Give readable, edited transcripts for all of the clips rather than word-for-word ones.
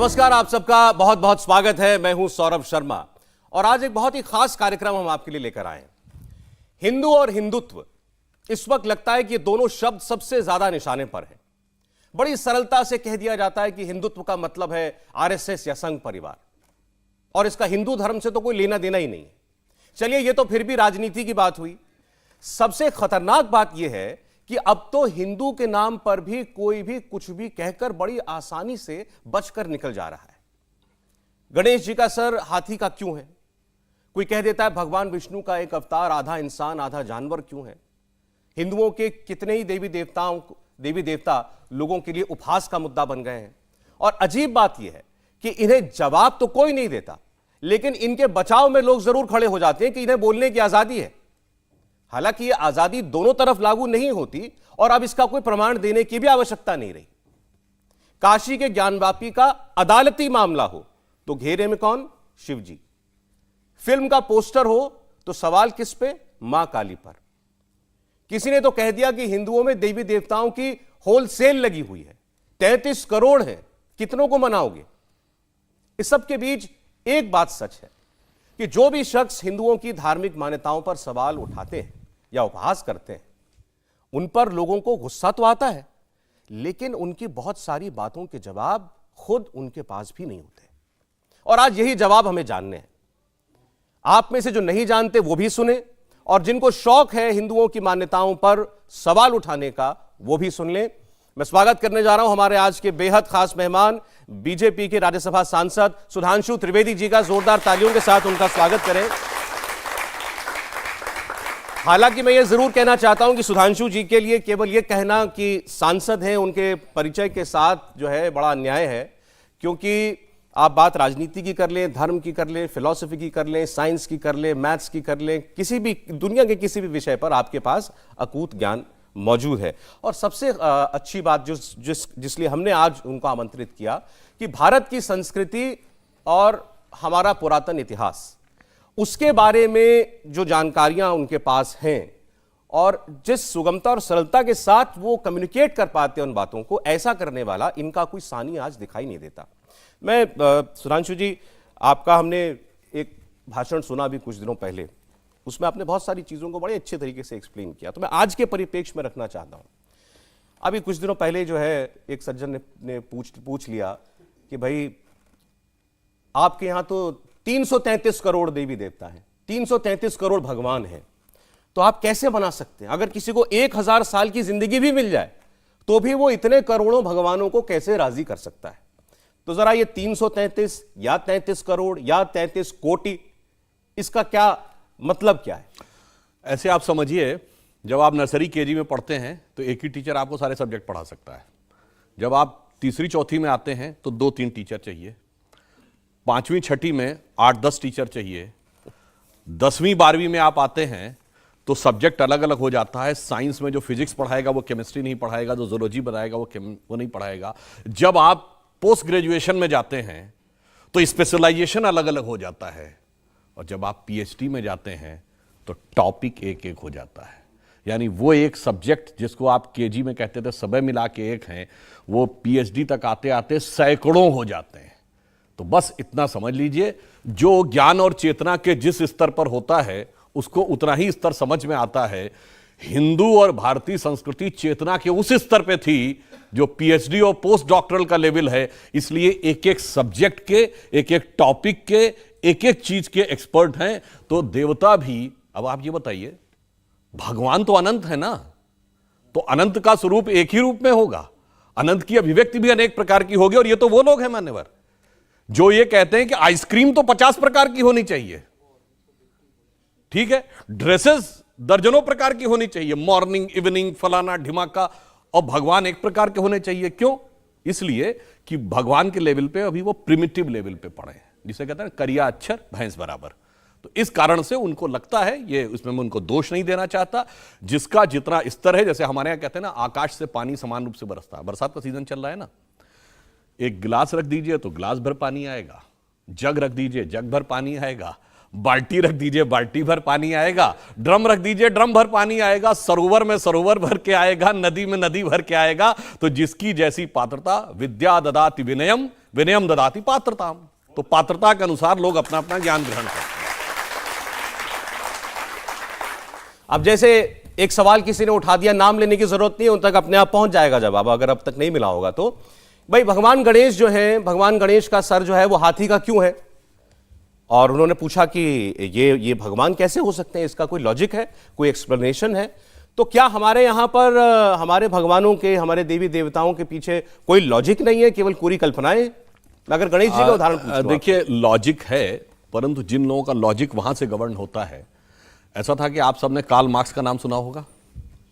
नमस्कार, आप सबका बहुत बहुत स्वागत है। मैं हूं सौरभ शर्मा और आज एक बहुत ही खास कार्यक्रम हम आपके लिए लेकर आए हैं। हिंदू और हिंदुत्व, इस वक्त लगता है कि ये दोनों शब्द सबसे ज्यादा निशाने पर हैं। बड़ी सरलता से कह दिया जाता है कि हिंदुत्व का मतलब है आरएसएस या संघ परिवार, और इसका हिंदू धर्म से तो कोई लेना देना ही नहीं है। चलिए, ये तो फिर भी राजनीति की बात हुई। सबसे खतरनाक बात यह है कि अब तो हिंदू के नाम पर भी कोई भी कुछ भी कहकर बड़ी आसानी से बचकर निकल जा रहा है। गणेश जी का सर हाथी का क्यों है? कोई कह देता है भगवान विष्णु का एक अवतार आधा इंसान आधा जानवर क्यों है? हिंदुओं के कितने ही देवी देवता लोगों के लिए उपहास का मुद्दा बन गए हैं। और अजीब बात यह है कि इन्हें जवाब तो कोई नहीं देता, लेकिन इनके बचाव में लोग जरूर खड़े हो जाते हैं कि इन्हें बोलने की आजादी है। हालांकि यह आजादी दोनों तरफ लागू नहीं होती और अब इसका कोई प्रमाण देने की भी आवश्यकता नहीं रही। काशी के ज्ञानवापी का अदालती मामला हो तो घेरे में कौन? शिव जी। फिल्म का पोस्टर हो तो सवाल किस पे? मां काली पर। किसी ने तो कह दिया कि हिंदुओं में देवी देवताओं की होलसेल लगी हुई है, 33 करोड़ है, कितनों को मनाओगे? इस सब के बीच एक बात सच है कि जो भी शख्स हिंदुओं की धार्मिक मान्यताओं पर सवाल उठाते हैं या उपहास करते हैं, उन पर लोगों को गुस्सा तो आता है, लेकिन उनकी बहुत सारी बातों के जवाब खुद उनके पास भी नहीं होते। और आज यही जवाब हमें जानने हैं। आप में से जो नहीं जानते वो भी सुने, और जिनको शौक है हिंदुओं की मान्यताओं पर सवाल उठाने का वो भी सुन लें। मैं स्वागत करने जा रहा हूं हमारे आज के बेहद खास मेहमान, बीजेपी के राज्यसभा सांसद सुधांशु त्रिवेदी जी का। जोरदार तालियों के साथ उनका स्वागत करें। हालांकि मैं ये जरूर कहना चाहता हूं कि सुधांशु जी के लिए केवल ये कहना कि सांसद हैं, उनके परिचय के साथ जो है बड़ा अन्याय है, क्योंकि आप बात राजनीति की कर लें, धर्म की कर लें, फिलॉसफी की कर लें, साइंस की कर लें, मैथ्स की कर लें, किसी भी दुनिया के किसी भी विषय पर आपके पास अकूत ज्ञान मौजूद है। और सबसे अच्छी बात जिसलिए हमने आज उनको आमंत्रित किया कि भारत की संस्कृति और हमारा पुरातन इतिहास, उसके बारे में जो जानकारियां उनके पास हैं और जिस सुगमता और सरलता के साथ वो कम्युनिकेट कर पाते हैं उन बातों को, ऐसा करने वाला इनका कोई सानी आज दिखाई नहीं देता। मैं सुधांशु जी, आपका हमने एक भाषण सुना अभी कुछ दिनों पहले, उसमें आपने बहुत सारी चीज़ों को बड़े अच्छे तरीके से एक्सप्लेन किया, तो मैं आज के परिप्रेक्ष्य में रखना चाहता हूँ। अभी कुछ दिनों पहले जो है एक सज्जन ने पूछ लिया कि भाई आपके यहाँ तो 333 करोड़ देवी देवता हैं, 333 करोड़ भगवान हैं, तो आप कैसे बना सकते हैं? अगर किसी को 1000 साल की जिंदगी भी मिल जाए तो भी वो इतने करोड़ों भगवानों को कैसे राजी कर सकता है? तो जरा ये 333 या 33 करोड़ या 33 कोटि, इसका क्या मतलब क्या है? ऐसे आप समझिए, जब आप नर्सरी केजी में पढ़ते हैं तो एक ही टीचर आपको सारे सब्जेक्ट पढ़ा सकता है। जब आप तीसरी चौथी में आते हैं तो 2-3 टीचर चाहिए। 5वीं छठी में 8-10 टीचर चाहिए। 10वीं 12वीं में आप आते हैं तो सब्जेक्ट अलग अलग हो जाता है। साइंस में जो फिजिक्स पढ़ाएगा वो केमिस्ट्री नहीं पढ़ाएगा, जो जूलॉजी बनाएगा वो नहीं पढ़ाएगा। जब आप पोस्ट ग्रेजुएशन में जाते हैं तो स्पेशलाइजेशन अलग अलग हो जाता है, और जब आप पीएचडी में जाते हैं तो टॉपिक एक एक हो जाता है। यानी वो एक सब्जेक्ट जिसको आप केजी में कहते थे सबे मिला के एक हैं, वो पीएचडी तक आते आते सैकड़ों हो जाते हैं। तो बस इतना समझ लीजिए, जो ज्ञान और चेतना के जिस स्तर पर होता है उसको उतना ही स्तर समझ में आता है। हिंदू और भारतीय संस्कृति चेतना के उस स्तर पे थी जो पीएचडी और पोस्ट डॉक्टरल का लेवल है। इसलिए एक एक सब्जेक्ट के, एक एक टॉपिक के, एक एक चीज के एक्सपर्ट हैं। तो देवता भी, अब आप ये बताइए, भगवान तो अनंत है ना, तो अनंत का स्वरूप एक ही रूप में होगा, अनंत की अभिव्यक्ति भी अनेक प्रकार की होगी। और ये तो वो लोग हैं मान्यवर जो ये कहते हैं कि आइसक्रीम तो 50 प्रकार की होनी चाहिए, ठीक है, ड्रेसेस दर्जनों प्रकार की होनी चाहिए, मॉर्निंग इवनिंग फलाना ढिमाका, और भगवान एक प्रकार के होने चाहिए। क्यों? इसलिए कि भगवान के लेवल पे अभी वो प्रिमिटिव लेवल पे पड़े हैं, जिसे कहते हैं करिया अक्षर भैंस बराबर। तो इस कारण से उनको लगता है, ये उसमें मैं उनको दोष नहीं देना चाहता, जिसका जितना स्तर है, जैसे हमारे यहां कहते हैं ना, आकाश से पानी समान रूप से बरसता है। बरसात का सीजन चल रहा है ना, एक गिलास रख दीजिए तो गिलास भर पानी आएगा, जग रख दीजिए जग भर पानी आएगा, बाल्टी रख दीजिए बाल्टी भर पानी आएगा, ड्रम रख दीजिए ड्रम भर पानी आएगा, सरोवर में सरोवर भर के आएगा, नदी में नदी भर के आएगा। तो जिसकी जैसी पात्रता, विद्या ददाति विनयम विनयम ददाति पात्रताम। तो पात्रता के अनुसार लोग अपना अपना ज्ञान ग्रहण करते हैं। अब जैसे एक सवाल किसी ने उठा दिया, नाम लेने की जरूरत नहीं है, उन तक अपने आप पहुंच जाएगा जवाब, अगर अब तक नहीं मिला होगा तो। भाई भगवान गणेश जो है, भगवान गणेश का सर जो है वो हाथी का क्यों है? और उन्होंने पूछा कि ये भगवान कैसे हो सकते हैं, इसका कोई लॉजिक है, कोई एक्सप्लेनेशन है? तो क्या हमारे यहां पर हमारे भगवानों के, हमारे देवी देवताओं के पीछे कोई लॉजिक नहीं है, केवल पूरी कल्पनाएं? अगर गणेश जी का उदाहरण पूछूं, देखिए लॉजिक है, परंतु जिन लोगों का लॉजिक वहां से गवर्न होता है, ऐसा था कि आप सबने कार्ल मार्क्स का नाम सुना होगा,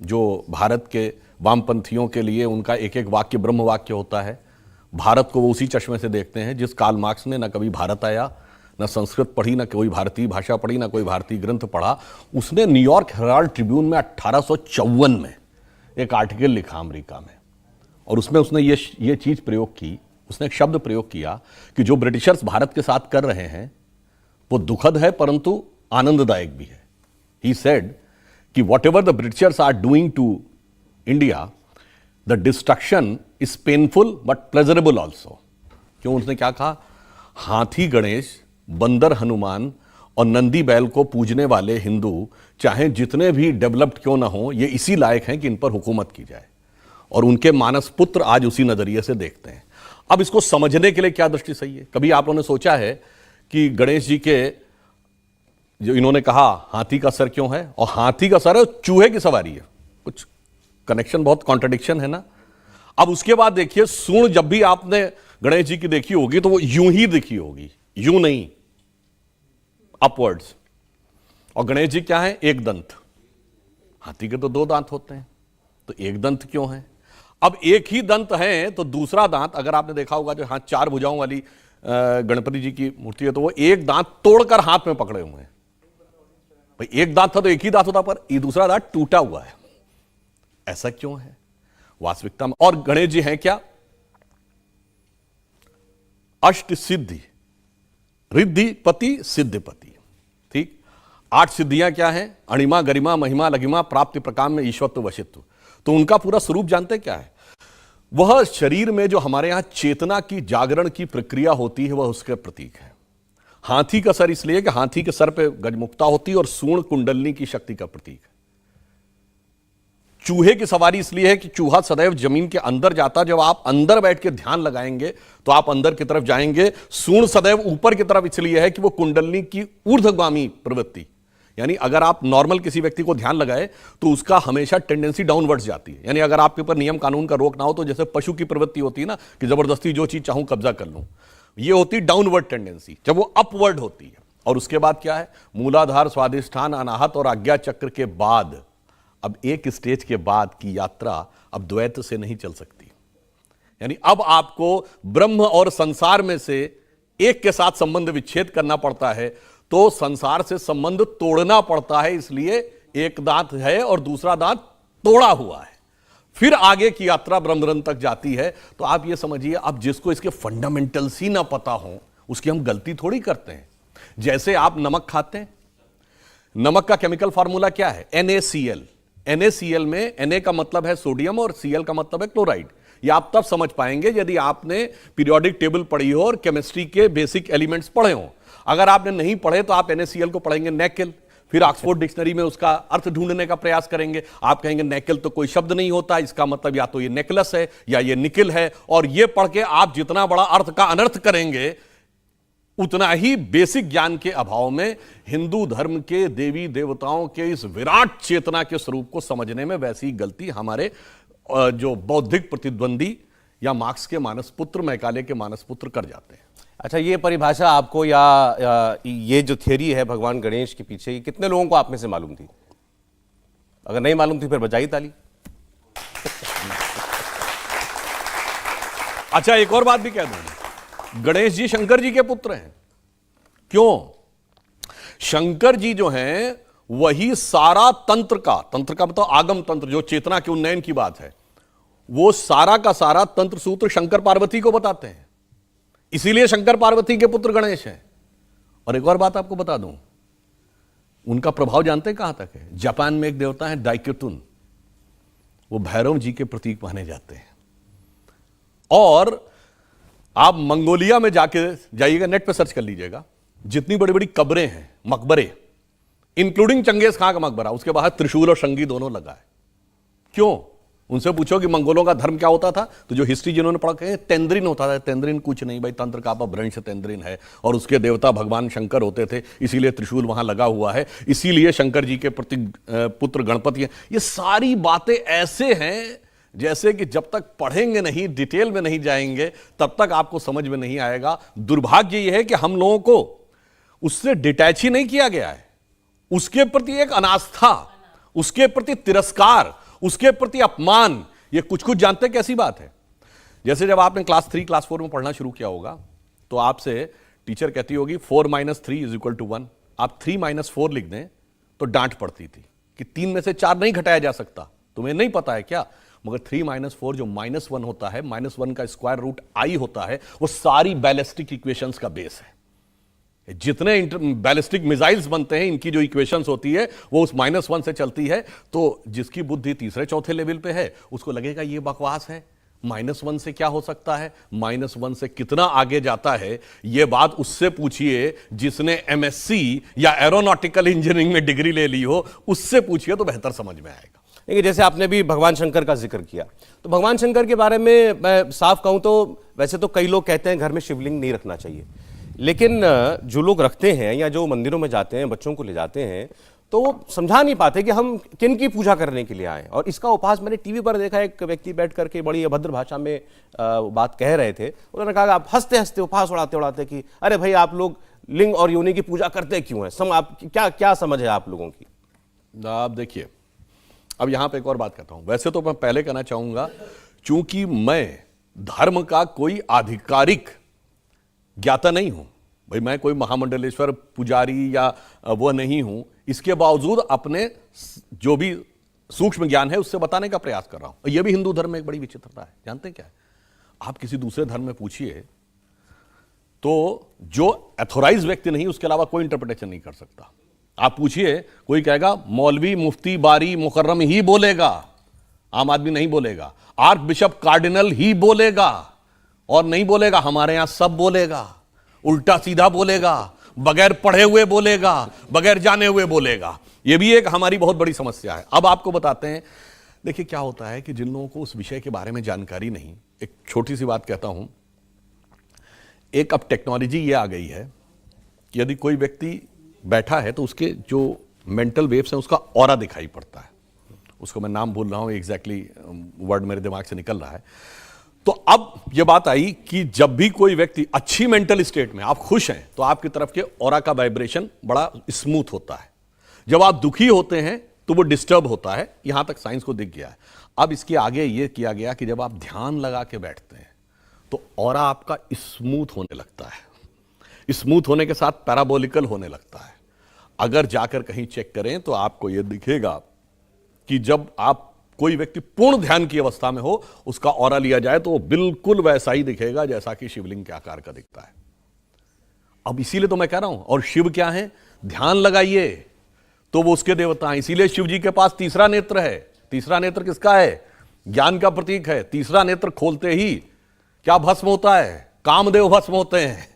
जो भारत के वामपंथियों के लिए उनका एक एक वाक्य ब्रह्म वाक्य होता है। भारत को वो उसी चश्मे से देखते हैं जिस कार्ल मार्क्स ने न कभी भारत आया, न संस्कृत पढ़ी, न कोई भारतीय भाषा पढ़ी, न कोई भारतीय ग्रंथ पढ़ा। उसने न्यूयॉर्क हेराल्ड ट्रिब्यून में 1854 में एक आर्टिकल लिखा अमेरिका में, और उसमें उसने ये चीज प्रयोग की, उसने एक शब्द प्रयोग किया कि जो ब्रिटिशर्स भारत के साथ कर रहे हैं वो दुखद है परंतु आनंददायक भी है। He said कि whatever the Britishers are doing to India, the destruction is painful but pleasurable also। क्यों? उसने क्या कहा? हाथी गणेश, बंदर हनुमान और नंदी बैल को पूजने वाले हिंदू चाहे जितने भी डेवलप्ड क्यों ना हो, ये इसी लायक हैं कि इन पर हुकूमत की जाए, और उनके मानस पुत्र आज उसी नजरिए से देखते हैं। अब इसको समझने के लिए क्या दृष्टि सही है? कभी आप लोगों ने सोचा है कि गणेश जी के जो इन्होंने कहा हाथी का सर क्यों है, और हाथी का सर है चूहे की सवारी है, कुछ कनेक्शन, बहुत कॉन्ट्रडिक्शन है ना। अब उसके बाद देखिए सूंड जब भी आपने गणेश जी की देखी होगी तो वो यूं ही दिखी होगी, यूं नहीं, अपवर्ड्स। और गणेश जी क्या है? एक दंत। हाथी के तो दो दांत होते हैं, तो एक दंत क्यों है? अब एक ही दंत है तो दूसरा दांत, अगर आपने देखा होगा जो हाथ चार भुजाओं वाली गणपति जी की मूर्ति है, तो वो एक दांत तोड़कर हाथ में पकड़े हुए हैं। भाई एक दांत था तो एक ही दांत होता, पर ये दूसरा दांत टूटा हुआ है। ऐसा क्यों है वास्तविकता में? और गणेश जी हैं क्या? अष्ट सिद्धि, रिद्धिपति सिद्धिपति। ठीक, 8 सिद्धियां क्या हैं? अणिमा, गरिमा, महिमा, लघिमा, प्राप्ति, प्रकाम में ईश्वरत्व, वशित्व। तो उनका पूरा स्वरूप जानते क्या है? वह शरीर में जो हमारे यहां चेतना की जागरण की प्रक्रिया होती है, वह उसके प्रतीक है। हाथी का सर इसलिए कि हाथी के सर पे गजमुक्ता होती है, और सूंड कुंडलनी की शक्ति का प्रतीक है। चूहे की सवारी इसलिए है कि चूहा सदैव जमीन के अंदर जाता, जब आप अंदर बैठ के ध्यान लगाएंगे तो आप अंदर की तरफ जाएंगे। सूंड सदैव ऊपर की तरफ इसलिए है कि वो कुंडलनी की ऊर्ध्वगामी प्रवृत्ति, यानी अगर आप नॉर्मल किसी व्यक्ति को ध्यान लगाए तो उसका हमेशा टेंडेंसी डाउनवर्ड्स जाती है। यानी अगर आपके ऊपर नियम कानून का रोक ना हो, तो जैसे पशु की प्रवृत्ति होती है ना कि जबरदस्ती जो चीज चाहूं कब्जा कर लूं, ये होती डाउनवर्ड टेंडेंसी। जब वो अपवर्ड होती है, और उसके बाद क्या है? मूलाधार, स्वादिष्ठान, अनाहत और आज्ञा चक्र के बाद, अब एक स्टेज के बाद की यात्रा अब द्वैत से नहीं चल सकती। यानी अब आपको ब्रह्म और संसार में से एक के साथ संबंध विच्छेद करना पड़ता है, तो संसार से संबंध तोड़ना पड़ता है। इसलिए एक दांत है और दूसरा दांत तोड़ा हुआ है, फिर आगे की यात्रा ब्रह्मरंध तक जाती है। तो आप ये समझिए, अब जिसको इसके फंडामेंटल्स ही ना पता हो, उसकी हम गलती थोड़ी करते हैं। जैसे आप नमक खाते हैं, नमक का केमिकल फार्मूला क्या है? NaCl। NaCl में Na का मतलब है सोडियम और Cl का मतलब है क्लोराइड। ये आप तब समझ पाएंगे यदि आपने पीरियोडिक टेबल पढ़ी हो और केमिस्ट्री के बेसिक एलिमेंट्स पढ़े हो। अगर आपने नहीं पढ़े तो आप NaCl को पढ़ेंगे नेकेल, फिर ऑक्सफोर्ड डिक्शनरी में उसका अर्थ ढूंढने का प्रयास करेंगे। आप कहेंगे नेकेल तो कोई शब्द नहीं होता, इसका मतलब या तो ये नेकलेस है या ये निकिल है, और ये पढ़ के आप जितना बड़ा अर्थ का अनर्थ करेंगे, उतना ही बेसिक ज्ञान के अभाव में हिंदू धर्म के देवी देवताओं के इस विराट चेतना के स्वरूप को समझने में वैसी गलती हमारे जो बौद्धिक प्रतिद्वंदी या मार्क्स के मानसपुत्र, मैकाले के मानसपुत्र कर जाते हैं। अच्छा, ये परिभाषा आपको या ये जो थियरी है भगवान गणेश के पीछे, कितने लोगों को आप में से मालूम थी? अगर नहीं मालूम थी फिर बजाई ताली। अच्छा, एक और बात भी कह दूं, गणेश जी शंकर जी के पुत्र हैं। क्यों? शंकर जी जो हैं वही सारा तंत्र का मतलब आगम तंत्र, जो चेतना के उन्नयन की बात है, वो सारा का सारा तंत्र सूत्र शंकर पार्वती को बताते हैं। इसीलिए शंकर पार्वती के पुत्र गणेश हैं। और एक और बात आपको बता दूं, उनका प्रभाव जानते हैं कहां तक है? जापान में एक देवता है डाइक्योटुन, वो भैरव जी के प्रतीक माने जाते हैं। और आप मंगोलिया में जाइएगा, नेट पे सर्च कर लीजिएगा, जितनी बड़ी बड़ी कब्रें हैं, मकबरे, इंक्लूडिंग चंगेज खां का मकबरा, उसके बाहर त्रिशूल और शंगी दोनों लगा है। क्यों? उनसे पूछो कि मंगोलों का धर्म क्या होता था, तो जो हिस्ट्री जिन्होंने पढ़ा के तेंद्रिन होता था। तेंद्रिन कुछ नहीं भाई, तंत्र का अपभ्रंश तेंद्रिन है, और उसके देवता भगवान शंकर होते थे, इसीलिए त्रिशूल वहां लगा हुआ है, इसीलिए शंकर जी के प्रति पुत्र गणपति हैं। ये सारी बातें ऐसे हैं जैसे कि जब तक पढ़ेंगे नहीं, डिटेल में नहीं जाएंगे, तब तक आपको समझ में नहीं आएगा। दुर्भाग्य यह है कि हम लोगों को उससे डिटैच ही नहीं किया गया है। उसके प्रति एक अनास्था, उसके प्रति तिरस्कार, उसके प्रति अपमान, ये कुछ कुछ जानते हैं कैसी बात है। जैसे जब आपने क्लास 3 क्लास 4 में पढ़ना शुरू किया होगा, तो आपसे टीचर कहती होगी 4 - 3 = 1। आप 3 - 4 लिख दें तो डांट पड़ती थी कि 3 में से 4 नहीं घटाया जा सकता। तुम्हें नहीं पता है क्या? मगर 3 - 4 जो -1 होता है, -1 का स्क्वायर रूट i होता है, वो सारी बैलिस्टिक इक्वेशंस का बेस है। जितने बैलिस्टिक मिसाइल्स बनते हैं, इनकी जो इक्वेशंस होती है वो उस -1 से चलती है। तो जिसकी बुद्धि तीसरे चौथे लेवल पे है, उसको लगेगा ये बकवास है, -1 से क्या हो सकता है, -1 से कितना आगे जाता है। ये बात उससे पूछिए जिसने MSc या एरोनॉटिकल इंजीनियरिंग में डिग्री ले ली हो, उससे पूछिए तो बेहतर समझ में आएगा। देखिए, जैसे आपने भी भगवान शंकर का जिक्र किया, तो भगवान शंकर के बारे में मैं साफ कहूं तो वैसे तो कई लोग कहते हैं घर में शिवलिंग नहीं रखना चाहिए, लेकिन जो लोग रखते हैं या जो मंदिरों में जाते हैं, बच्चों को ले जाते हैं, तो वो समझा नहीं पाते कि हम किन की पूजा करने के लिए आए। और इसका उपहास मैंने टीवी पर देखा, एक व्यक्ति बैठ करके बड़ी अभद्र भाषा में बात कह रहे थे। उन्होंने कहा, आप हंसते हंसते उपहास उड़ाते उड़ाते कि अरे भाई, आप लोग लिंग और योनि की पूजा करते क्यों हैं? आप क्या क्या समझ है आप लोगों की? आप देखिए, अब यहां पे एक और बात कहता हूं। वैसे तो मैं पहले कहना चाहूंगा, चूंकि मैं धर्म का कोई आधिकारिक ज्ञाता नहीं हूं भाई, मैं कोई महामंडलेश्वर पुजारी या वो नहीं हूं, इसके बावजूद अपने जो भी सूक्ष्म ज्ञान है उससे बताने का प्रयास कर रहा हूं। यह भी हिंदू धर्म में एक बड़ी विचित्रता है। जानते हैं क्या है? आप किसी दूसरे धर्म में पूछिए तो जो अथोराइज व्यक्ति नहीं, उसके अलावा कोई इंटरप्रिटेशन नहीं कर सकता। आप पूछिए, कोई कहेगा मौलवी, मुफ्ती, बारी, मुकर्रम ही बोलेगा, आम आदमी नहीं बोलेगा। आर्क बिशप, कार्डिनल ही बोलेगा, और नहीं बोलेगा हमारे यहां सब बोलेगा, उल्टा सीधा बोलेगा, बगैर पढ़े हुए बोलेगा, बगैर जाने हुए बोलेगा। यह भी एक हमारी बहुत बड़ी समस्या है। अब आपको बताते हैं, देखिए क्या होता है कि जिन लोगों को उस विषय के बारे में जानकारी नहीं, एक छोटी सी बात कहता हूं। एक अब टेक्नोलॉजी ये आ गई है कि यदि कोई व्यक्ति बैठा है तो उसके जो मेंटल वेव्स हैं, उसका ऑरा दिखाई पड़ता है। उसको मैं नाम भूल रहा हूं, एग्जैक्टली वर्ड मेरे दिमाग से निकल रहा है। तो अब यह बात आई कि जब भी कोई व्यक्ति अच्छी मेंटल स्टेट में, आप खुश हैं, तो आपकी तरफ के ऑरा का वाइब्रेशन बड़ा स्मूथ होता है। जब आप दुखी होते हैं तो वो डिस्टर्ब होता है। यहां तक साइंस को दिख गया है। अब इसके आगे यह किया गया कि जब आप ध्यान लगा के बैठते हैं तो ऑरा आपका स्मूथ होने लगता है। स्मूथ होने के साथ पैराबोलिकल होने लगता है। अगर जाकर कहीं चेक करें तो आपको यह दिखेगा कि जब आप कोई व्यक्ति पूर्ण ध्यान की अवस्था में हो, उसका ऑरा लिया जाए तो वो बिल्कुल वैसा ही दिखेगा जैसा कि शिवलिंग के आकार का दिखता है। अब इसीलिए तो मैं कह रहा हूं, और शिव क्या है? ध्यान लगाइए तो वो उसके देवता हैं। इसीलिए शिव जी के पास तीसरा नेत्र है। तीसरा नेत्र किसका है? ज्ञान का प्रतीक है। तीसरा नेत्र खोलते ही क्या भस्म होता है? कामदेव भस्म होते हैं।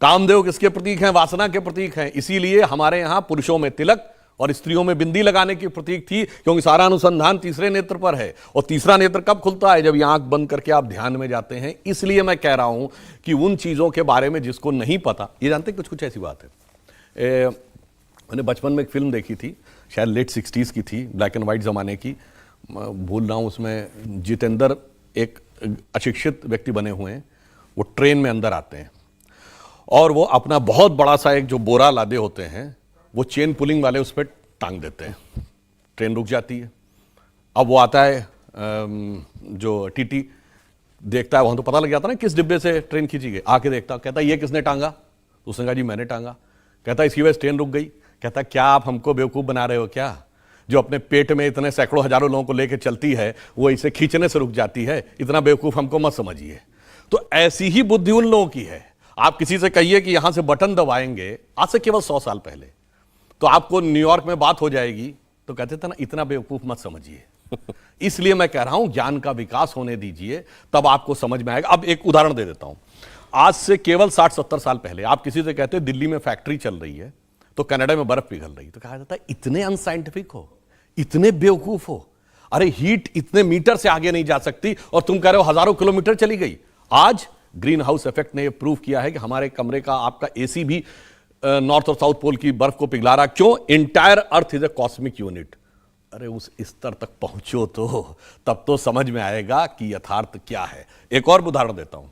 कामदेव किसके प्रतीक हैं? वासना के प्रतीक हैं। इसीलिए हमारे यहां पुरुषों में तिलक और स्त्रियों में बिंदी लगाने की प्रतीक थी, क्योंकि सारा अनुसंधान तीसरे नेत्र पर है। और तीसरा नेत्र कब खुलता है? जब ये आंख बंद करके आप ध्यान में जाते हैं। इसलिए मैं कह रहा हूं कि उन चीजों के बारे में जिसको नहीं पता, ये जानते कुछ कुछ ऐसी बात है। मैंने बचपन में एक फिल्म देखी थी, शायद लेट 60s की थी, ब्लैक एंड व्हाइट जमाने की, भूल रहा हूं। उसमें जितेंद्र एक अशिक्षित व्यक्ति बने हुए हैं। वो ट्रेन में अंदर आते हैं और वो अपना बहुत बड़ा सा एक जो बोरा लादे होते हैं, वो चेन पुलिंग वाले उस पर टांग देते हैं। ट्रेन रुक जाती है। अब वो आता है, जो टीटी देखता है, वहां तो पता लग जाता है ना किस डिब्बे से ट्रेन खींची गई। आके देखता, कहता ये किसने टांगा? तो उसने कहा जी मैंने टांगा। कहता इसकी वजह से ट्रेन रुक गई। कहता क्या आप हमको बेवकूफ़ बना रहे हो क्या? जो अपने पेट में इतने सैकड़ों हजारों लोगों को लेकर चलती है, वो इसे खींचने से रुक जाती है। इतना बेवकूफ़ हमको मत समझिए। तो ऐसी ही बुद्धि उन लोगों की है। आप किसी से कहिए कि यहां से बटन दबाएंगे, आज से केवल 100 साल पहले, तो आपको न्यूयॉर्क में बात हो जाएगी, तो कहते थे ना इतना बेवकूफ मत समझिए। इसलिए मैं कह रहा हूं ज्ञान का विकास होने दीजिए, तब आपको समझ में आएगा। अब एक उदाहरण दे देता हूं। आज से केवल 60-70 साल पहले आप किसी से कहते दिल्ली में फैक्ट्री चल रही है तो कनाडा में बर्फ पिघल रही, तो कहा जाता है इतने अनसाइंटिफिक हो, इतने बेवकूफ हो, अरे हीट इतने मीटर से आगे नहीं जा सकती और तुम कह रहे हो हजारों किलोमीटर चली गई। आज ग्रीन हाउस इफेक्ट ने यह प्रूव किया है कि हमारे कमरे का आपका एसी भी नॉर्थ और साउथ पोल की बर्फ को पिघला रहा। क्यों? Entire earth is a cosmic unit. अरे उस स्तर तक पहुंचो तो तब तो समझ में आएगा कि यथार्थ क्या है। एक और उदाहरण देता हूं।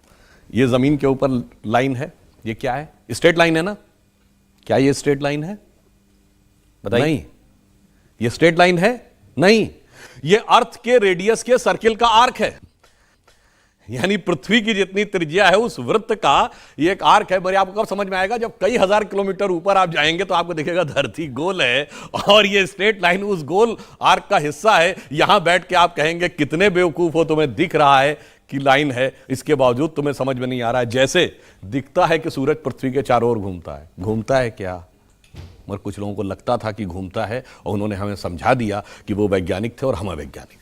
ये जमीन के ऊपर लाइन है, ये क्या है? स्ट्रेट लाइन है ना? क्या ये स्ट्रेट लाइन है? बताइए। नहीं, ये स्ट्रेट लाइन है नहीं, ये अर्थ के रेडियस के सर्किल का आर्क है। यानी पृथ्वी की जितनी त्रिज्या है उस वृत्त का ये एक आर्क है। मेरे आपको कब समझ में आएगा? जब कई हजार किलोमीटर ऊपर आप जाएंगे तो आपको दिखेगा धरती गोल है और ये स्ट्रेट लाइन उस गोल आर्क का हिस्सा है। यहां बैठ के आप कहेंगे कितने बेवकूफ हो, तुम्हें दिख रहा है कि लाइन है, इसके बावजूद तुम्हें समझ में नहीं आ रहा है। जैसे दिखता है कि सूरज पृथ्वी के चारों ओर घूमता है। घूमता है क्या? मगर कुछ लोगों को लगता था कि घूमता है और उन्होंने हमें समझा दिया कि वो वैज्ञानिक थे और हम अवैज्ञानिक।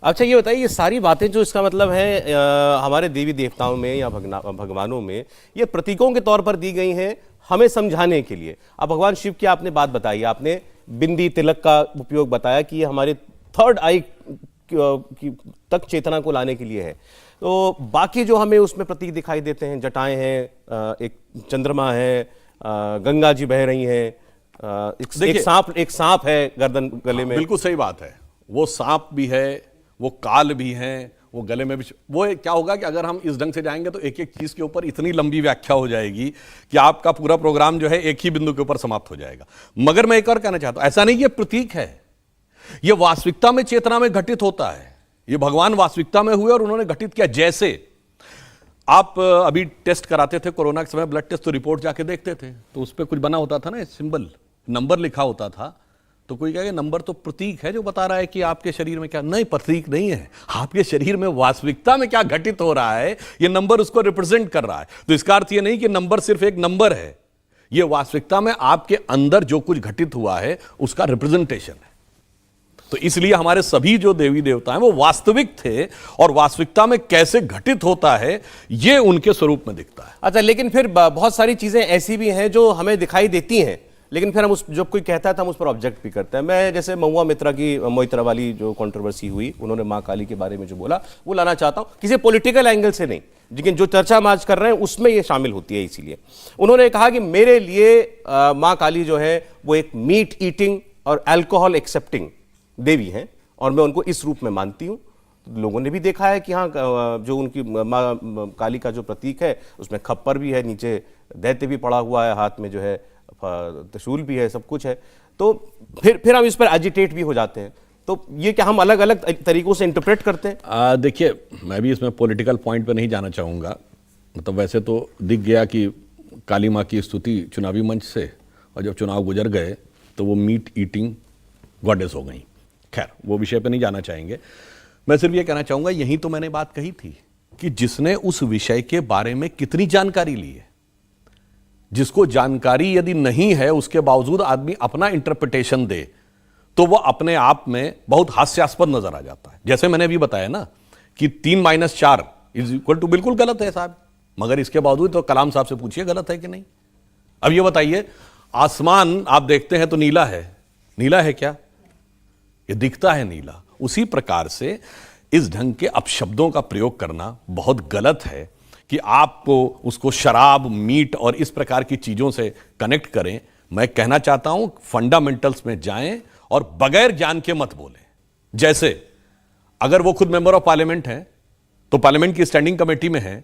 अच्छा ये बताइए, ये सारी बातें जो इसका मतलब है हमारे देवी देवताओं में या भगवानों में ये प्रतीकों के तौर पर दी गई हैं हमें समझाने के लिए। अब भगवान शिव की आपने बात बताई, आपने बिंदी तिलक का उपयोग बताया कि ये हमारे थर्ड आई तक चेतना को लाने के लिए है। तो बाकी जो हमें उसमें प्रतीक दिखाई देते हैं, जटाएं हैं, एक चंद्रमा है, गंगा जी बह रही हैं, एक सांप है गर्दन गले में। बिल्कुल सही बात है, वो सांप भी है, वो काल भी हैं, वो गले में भी। वो क्या होगा कि अगर हम इस ढंग से जाएंगे तो एक एक चीज के ऊपर इतनी लंबी व्याख्या हो जाएगी कि आपका पूरा प्रोग्राम जो है एक ही बिंदु के ऊपर समाप्त हो जाएगा। मगर मैं एक और कहना चाहता हूं, ऐसा नहीं ये प्रतीक है, ये वास्तविकता में चेतना में घटित होता है। ये भगवान वास्तविकता में हुए और उन्होंने घटित किया। जैसे आप अभी टेस्ट कराते थे कोरोना के समय, ब्लड टेस्ट, तो रिपोर्ट जाके देखते थे तो उस पर कुछ बना होता था ना, सिंबल, नंबर लिखा होता था। तो कोई कहेगा नंबर तो प्रतीक है जो बता रहा है कि आपके शरीर में क्या। नहीं, प्रतीक नहीं है, आपके शरीर में वास्तविकता में क्या घटित हो रहा है ये नंबर उसको रिप्रेजेंट कर रहा है। तो इसका अर्थ ये नहीं कि नंबर सिर्फ एक नंबर है, ये वास्तविकता में आपके अंदर जो कुछ घटित हुआ है उसका रिप्रेजेंटेशन है। तो इसलिए हमारे सभी जो देवी देवता हैं वो वास्तविक थे और वास्तविकता में कैसे घटित होता है ये उनके स्वरूप में दिखता है। अच्छा, लेकिन फिर बहुत सारी चीजें ऐसी भी हैं जो हमें दिखाई देती हैं, लेकिन फिर हम उस, जब कोई कहता है तो हम उस पर ऑब्जेक्ट भी करते हैं। मैं जैसे महुआ मोइत्रा वाली जो कंट्रोवर्सी हुई, उन्होंने माँ काली के बारे में जो बोला वो लाना चाहता हूँ, किसी पॉलिटिकल एंगल से नहीं, लेकिन जो चर्चा हम आज कर रहे हैं उसमें ये शामिल होती है। इसीलिए उन्होंने कहा कि मेरे लिए माँ काली जो है वो एक मीट ईटिंग और अल्कोहल एक्सेप्टिंग देवी हैं और मैं उनको इस रूप में मानती हूँ। लोगों ने भी देखा है कि हाँ, जो उनकी माँ काली का जो प्रतीक है उसमें खप्पर भी है, नीचे दैत्य भी पड़ा हुआ है, हाथ में जो है त्रिशूल भी है, सब कुछ है। तो फिर हम इस पर एजिटेट भी हो जाते हैं। तो ये क्या हम अलग अलग तरीकों से इंटरप्रेट करते हैं? देखिए, मैं भी इसमें पॉलिटिकल पॉइंट पे नहीं जाना चाहूँगा। मतलब वैसे तो दिख गया कि काली माँ की स्तुति चुनावी मंच से, और जब चुनाव गुजर गए तो वो मीट ईटिंग गॉडेस हो गई। खैर, वो विषय पे नहीं जाना चाहेंगे। मैं सिर्फ ये कहना चाहूँगा, यही तो मैंने बात कही थी कि जिसने उस विषय के बारे में कितनी जानकारी ली है, जिसको जानकारी यदि नहीं है उसके बावजूद आदमी अपना इंटरप्रिटेशन दे तो वह अपने आप में बहुत हास्यास्पद नजर आ जाता है। जैसे मैंने अभी बताया ना कि 3 - 4 = बिल्कुल गलत है साहब, मगर इसके बावजूद तो कलाम साहब से पूछिए गलत है कि नहीं। अब ये बताइए, आसमान आप देखते हैं तो नीला है, नीला है क्या? ये दिखता है नीला। उसी प्रकार से इस ढंग के अपशब्दों का प्रयोग करना बहुत गलत है कि आपको उसको शराब, मीट और इस प्रकार की चीजों से कनेक्ट करें। मैं कहना चाहता हूं फंडामेंटल्स में जाएं और बगैर ज्ञान के मत बोलें। जैसे अगर वो खुद मेंबर ऑफ पार्लियामेंट हैं तो पार्लियामेंट की स्टैंडिंग कमेटी में है,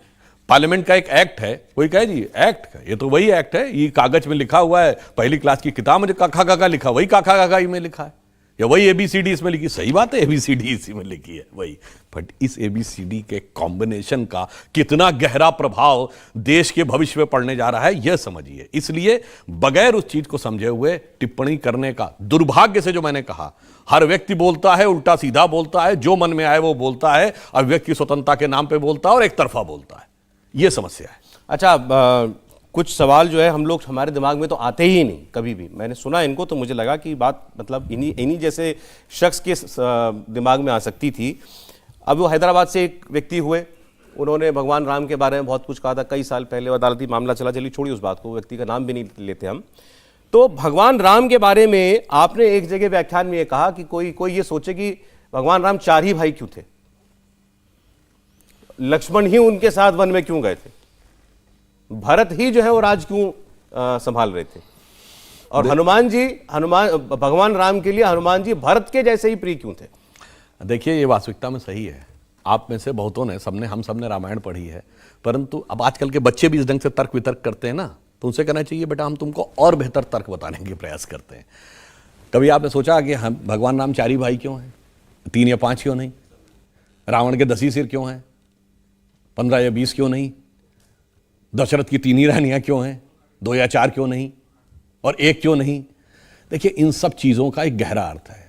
पार्लियामेंट का एक एक्ट है, कोई कहे जी एक्ट का, ये तो वही एक्ट है, ये कागज में लिखा हुआ है, पहली क्लास की किताब में काखा काका लिखा, वही काखा काका में लिखा है, या वही ABCD इसमें लिखी। सही बात है, ABCD इसी में लिखी है वही, बट इस ABCD के कॉम्बिनेशन का कितना गहरा प्रभाव देश के भविष्य में पड़ने जा रहा है यह समझिए। इसलिए बगैर उस चीज को समझे हुए टिप्पणी करने का, दुर्भाग्य से जो मैंने कहा, हर व्यक्ति बोलता है, उल्टा सीधा बोलता है, जो मन में आए वो बोलता है, अभिव्यक्ति स्वतंत्रता के नाम पे बोलता है और एक तरफा बोलता है, यह समस्या है। अच्छा, कुछ सवाल जो है हम लोग हमारे दिमाग में तो आते ही नहीं कभी भी। मैंने सुना इनको तो मुझे लगा कि बात मतलब इन्हीं जैसे शख्स के दिमाग में आ सकती थी। अब वो हैदराबाद से एक व्यक्ति हुए, उन्होंने भगवान राम के बारे में बहुत कुछ कहा था कई साल पहले, अदालती मामला चला, चलिए छोड़िए उस बात को, व्यक्ति का नाम भी नहीं लेते हम। तो भगवान राम के बारे में आपने एक जगह व्याख्यान में ये कहा कि कोई ये सोचे कि भगवान राम 4 ही भाई क्यों थे, लक्ष्मण ही उनके साथ वन में क्यों गए थे, भरत ही जो है वो राज क्यों संभाल रहे थे, और भगवान राम के लिए हनुमान जी भरत के जैसे ही प्रिय क्यों थे। देखिए, ये वास्तविकता में सही है। आप में से बहुतों ने, हम सबने रामायण पढ़ी है, परंतु अब आजकल के बच्चे भी इस ढंग से तर्क वितर्क करते हैं ना, तो उनसे कहना चाहिए बेटा हम तुमको और बेहतर तर्क बताने के प्रयास करते हैं। कभी आपने सोचा कि हम भगवान राम 4 ही भाई क्यों हैं, 3 या 5 क्यों नहीं, रावण के 10 ही सिर क्यों हैं, 15 या 20 क्यों नहीं, दशरथ की 3 ही रानियां क्यों हैं, 2 या 4 क्यों नहीं, और 1 क्यों नहीं। देखिए, इन सब चीज़ों का एक गहरा अर्थ है।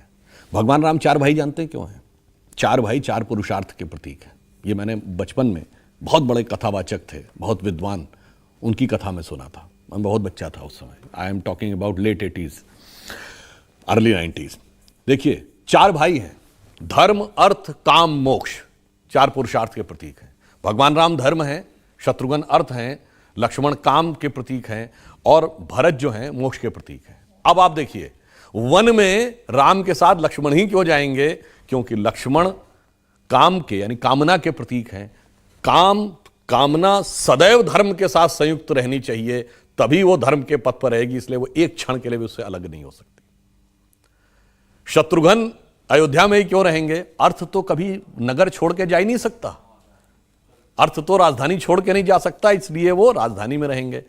भगवान राम 4 भाई जानते हैं क्यों हैं? 4 भाई 4 पुरुषार्थ के प्रतीक हैं। ये मैंने बचपन में, बहुत बड़े कथावाचक थे, बहुत विद्वान, उनकी कथा में सुना था। मैं बहुत बच्चा था उस समय। I am talking about late 80s, early 90s। देखिए, 4 भाई हैं, धर्म, अर्थ, काम, मोक्ष, 4 पुरुषार्थ के प्रतीक हैं। भगवान राम धर्म है, शत्रुघ्न अर्थ हैं, लक्ष्मण काम के प्रतीक हैं, और भरत जो हैं मोक्ष के प्रतीक हैं। अब आप देखिए, वन में राम के साथ लक्ष्मण ही क्यों जाएंगे? क्योंकि लक्ष्मण काम के, यानी कामना के प्रतीक हैं। कामना सदैव धर्म के साथ संयुक्त रहनी चाहिए, तभी वो धर्म के पथ पर रहेगी, इसलिए वो एक क्षण के लिए भी उससे अलग नहीं हो सकती। शत्रुघ्न अयोध्या में ही क्यों रहेंगे? अर्थ तो कभी नगर छोड़ के जा ही नहीं सकता, अर्थ तो राजधानी छोड़ के नहीं जा सकता, इसलिए वो राजधानी में रहेंगे।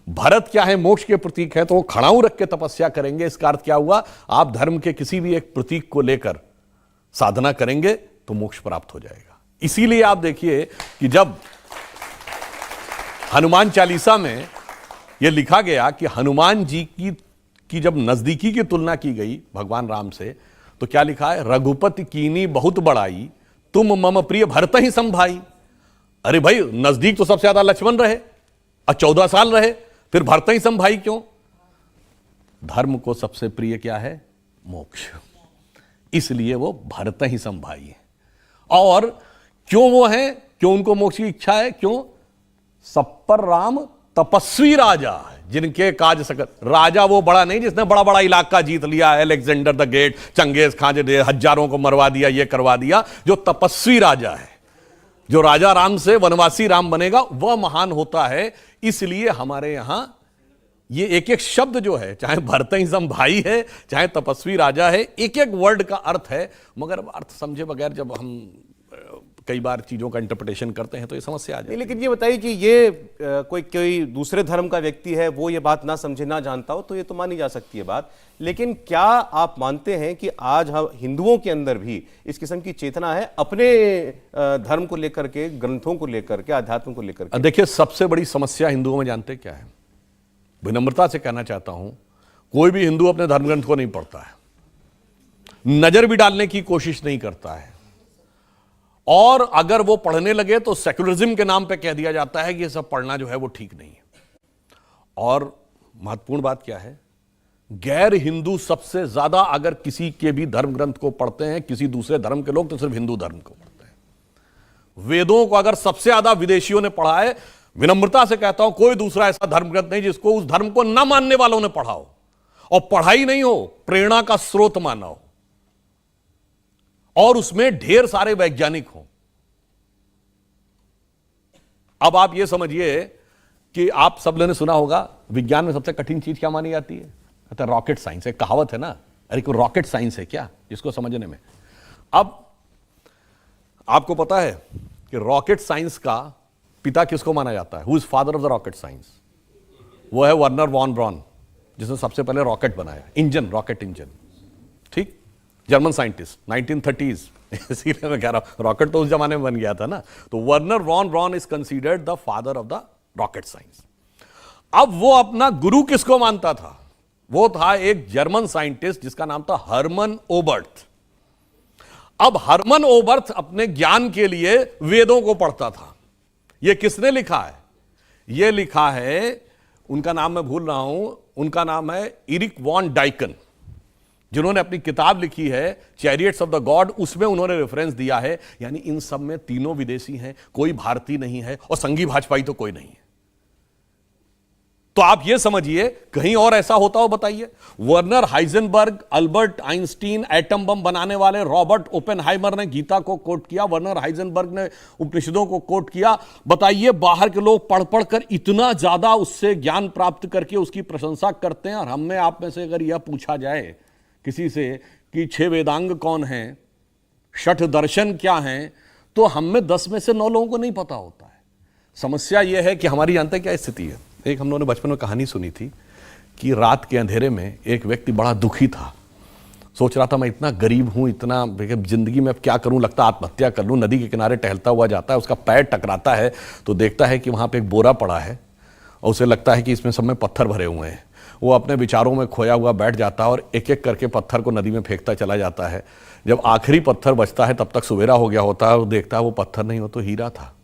भरत क्या है? मोक्ष के प्रतीक है, तो वो खड़ाऊ रख के तपस्या करेंगे। इसका अर्थ क्या हुआ? आप धर्म के किसी भी एक प्रतीक को लेकर साधना करेंगे तो मोक्ष प्राप्त हो जाएगा। इसीलिए आप देखिए कि जब हनुमान चालीसा में यह लिखा गया कि हनुमान जी की जब नजदीकी की तुलना की गई भगवान राम से, तो क्या लिखा है? रघुपति कीनी बहुत बड़ाई, तुम मम प्रिय भरत ही संभाई। अरे भाई, नजदीक तो सबसे ज्यादा लक्ष्मण रहे और 14 साल रहे, फिर भरत ही संभाई क्यों? धर्म को सबसे प्रिय क्या है? मोक्ष, इसलिए वो भरत ही संभाई है। और क्यों वो है? क्यों उनको मोक्ष की इच्छा है? क्यों? सब पर राम तपस्वी राजा है, जिनके काज सकत। राजा वो बड़ा नहीं जिसने बड़ा बड़ा इलाका जीत लिया, अलेक्जेंडर द ग्रेट, चंगेज खान ने हजारों को मरवा दिया, ये करवा दिया। जो तपस्वी राजा है, जो राजा राम से वनवासी राम बनेगा, वह महान होता है। इसलिए हमारे यहां ये एक एक शब्द जो है, चाहे भरत ही संभाई है, चाहे तपस्वी राजा है, एक एक वर्ड का अर्थ है। मगर अर्थ समझे बगैर जब हम कई बार चीजों का इंटरप्रिटेशन करते हैं तो ये समस्या आ जाती है। लेकिन ये बताइए कि ये कोई दूसरे धर्म का व्यक्ति है, वो ये बात ना समझे, ना जानता हो, तो ये तो मानी जा सकती है बात। लेकिन क्या आप मानते हैं कि आज हम हिंदुओं के अंदर भी इस किस्म की चेतना है अपने धर्म को लेकर के, ग्रंथों को लेकर के, अध्यात्म को लेकर के? देखिए, सबसे बड़ी समस्या हिंदुओं में जानते क्या है? विनम्रता से कहना चाहता हूं, कोई भी हिंदू अपने धर्म ग्रंथ को नहीं पढ़ता है, नजर भी डालने की कोशिश नहीं करता है, और अगर वो पढ़ने लगे तो सेक्युलरिज्म के नाम पे कह दिया जाता है कि ये सब पढ़ना जो है वो ठीक नहीं है। और महत्वपूर्ण बात क्या है? गैर हिंदू सबसे ज्यादा अगर किसी के भी धर्म ग्रंथ को पढ़ते हैं, किसी दूसरे धर्म के लोग, तो सिर्फ हिंदू धर्म को पढ़ते हैं। वेदों को अगर सबसे ज्यादा विदेशियों ने पढ़ा है, विनम्रता से कहता हूं, कोई दूसरा ऐसा धर्म ग्रंथ नहीं जिसको उस धर्म को न मानने वालों ने पढ़ा हो, और पढ़ाई नहीं हो, प्रेरणा का स्रोत माना हो, और उसमें ढेर सारे वैज्ञानिक हों। अब आप ये समझिए कि आप सब ने सुना होगा, विज्ञान में सबसे कठिन चीज क्या मानी जाती है? कहते हैं रॉकेट साइंस। एक कहावत है ना, अरे कोई रॉकेट साइंस है क्या जिसको समझने में? अब आपको पता है कि रॉकेट साइंस का पिता किसको माना जाता है? Who is father of the rocket science? वो है वर्नर वॉन ब्रॉन, जिसने सबसे पहले रॉकेट बनाया, इंजन, रॉकेट इंजन। ठीक, जर्मन साइंटिस्ट, 1930s। इसीलिए मैं कह रहा हूं, रॉकेट तो उस जमाने में बन गया था ना। तो Wernher von Braun is considered the father of the rocket science. अब वो अपना गुरु किसको मानता था? वो था एक जर्मन साइंटिस्ट जिसका नाम था हर्मन ओबर्ट। अब हर्मन ओबर्ट अपने ज्ञान के लिए वेदों को पढ़ता था। यह किसने लिखा है? यह लिखा है उनका नाम मैं भूल रहा हूं, उनका नाम है इरिक वॉन डाइकन, जिन्होंने अपनी किताब लिखी है चैरियट्स ऑफ द गॉड, उसमें उन्होंने रेफरेंस दिया है। यानी इन सब में तीनों विदेशी हैं, कोई भारतीय नहीं है, और संघी भाजपाई तो कोई नहीं है। तो आप ये समझिए कहीं और ऐसा होता हो बताइए। Werner Heisenberg, Albert Einstein, atom bomb बनाने वाले रॉबर्ट ओपेनहाइमर ने गीता को कोट किया, वर्नर हाइजेनबर्ग ने उपनिषदों को कोट किया। बताइए बाहर के लोग पढ़ पढ़ कर इतना ज्यादा उससे ज्ञान प्राप्त करके उसकी प्रशंसा करते हैं, और हम में आप में से अगर यह पूछा जाए किसी से कि 6 वेदांग कौन हैं, षठ दर्शन क्या हैं, तो हम में 10 में से 9 लोगों को नहीं पता होता है। समस्या यह है कि हमारी जानते क्या स्थिति है। एक हम लोगों ने बचपन में कहानी सुनी थी कि रात के अंधेरे में एक व्यक्ति बड़ा दुखी था, सोच रहा था मैं इतना गरीब हूं, इतना जिंदगी में अब क्या करूं, लगता आत्महत्या कर लूं। नदी के किनारे टहलता हुआ जाता है, उसका पैर टकराता है तो देखता है कि वहां पे एक बोरा पड़ा है, और उसे लगता है कि इसमें सब में पत्थर भरे हुए हैं। वो अपने विचारों में खोया हुआ बैठ जाता है और एक एक करके पत्थर को नदी में फेंकता चला जाता है। जब आखिरी पत्थर बचता है तब तक सवेरा हो गया होता है, और देखता है वो पत्थर नहीं, वो तो हीरा था।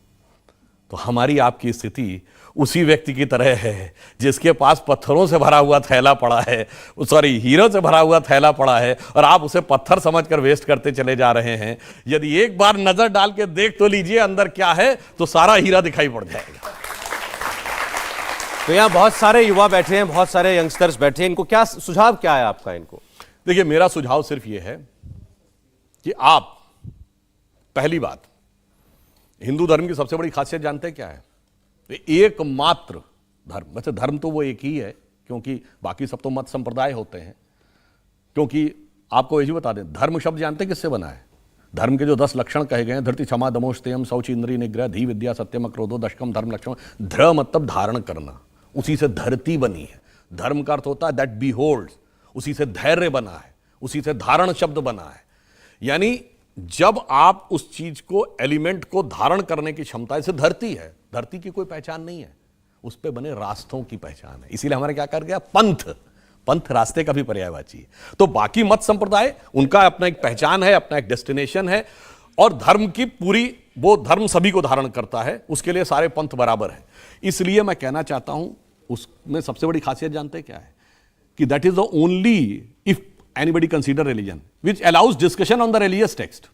तो हमारी आपकी स्थिति उसी व्यक्ति की तरह है जिसके पास पत्थरों से भरा हुआ थैला पड़ा है, सॉरी हीरों से भरा हुआ थैला पड़ा है, और आप उसे पत्थर समझकर वेस्ट करते चले जा रहे हैं। यदि एक बार नजर डाल के देख तो लीजिए अंदर क्या है, तो सारा हीरा दिखाई पड़ जाएगा। तो यहाँ बहुत सारे युवा बैठे हैं, बहुत सारे यंगस्टर्स बैठे हैं, इनको क्या सुझाव क्या है आपका इनको? देखिए मेरा सुझाव सिर्फ यह है कि आप, पहली बात, हिंदू धर्म की सबसे बड़ी खासियत जानते हैं क्या है? एकमात्र धर्म, वैसे धर्म तो वो एक ही है क्योंकि बाकी सब तो मत संप्रदाय होते हैं। क्योंकि आपको ये बता दें, धर्म शब्द जानते हैं किससे बना है? धर्म के जो 10 लक्षण कहे गए हैं, धृति क्षमा दमो स्तेयम शौच इंद्रिय निग्रह धी विद्या सत्यम क्रोधो दशकम धर्म लक्षण, ध्र मतलब धारण करना, उसी से धरती बनी है। धर्म का अर्थ होता है दैट बिहोल्ड्स, उसी से धैर्य बना है, उसी से धारण शब्द बना है। यानी जब आप उस चीज को, एलिमेंट को धारण करने की क्षमता, इसे धरती है, धरती की कोई पहचान नहीं है, उस पे बने रास्तों की पहचान है। इसीलिए हमारे क्या कर गया, पंथ, पंथ रास्ते का भी पर्यायवाची है। तो बाकी मत संप्रदाय, उनका अपना एक पहचान है, अपना एक डेस्टिनेशन है, और धर्म की पूरी, वो धर्म सभी को धारण करता है, उसके लिए सारे पंथ बराबर है। इसलिए मैं कहना चाहता हूं, उसमें सबसे बड़ी खासियत जानते हैं क्या है? कि that is the only, if anybody consider religion which allows discussion on the religious text.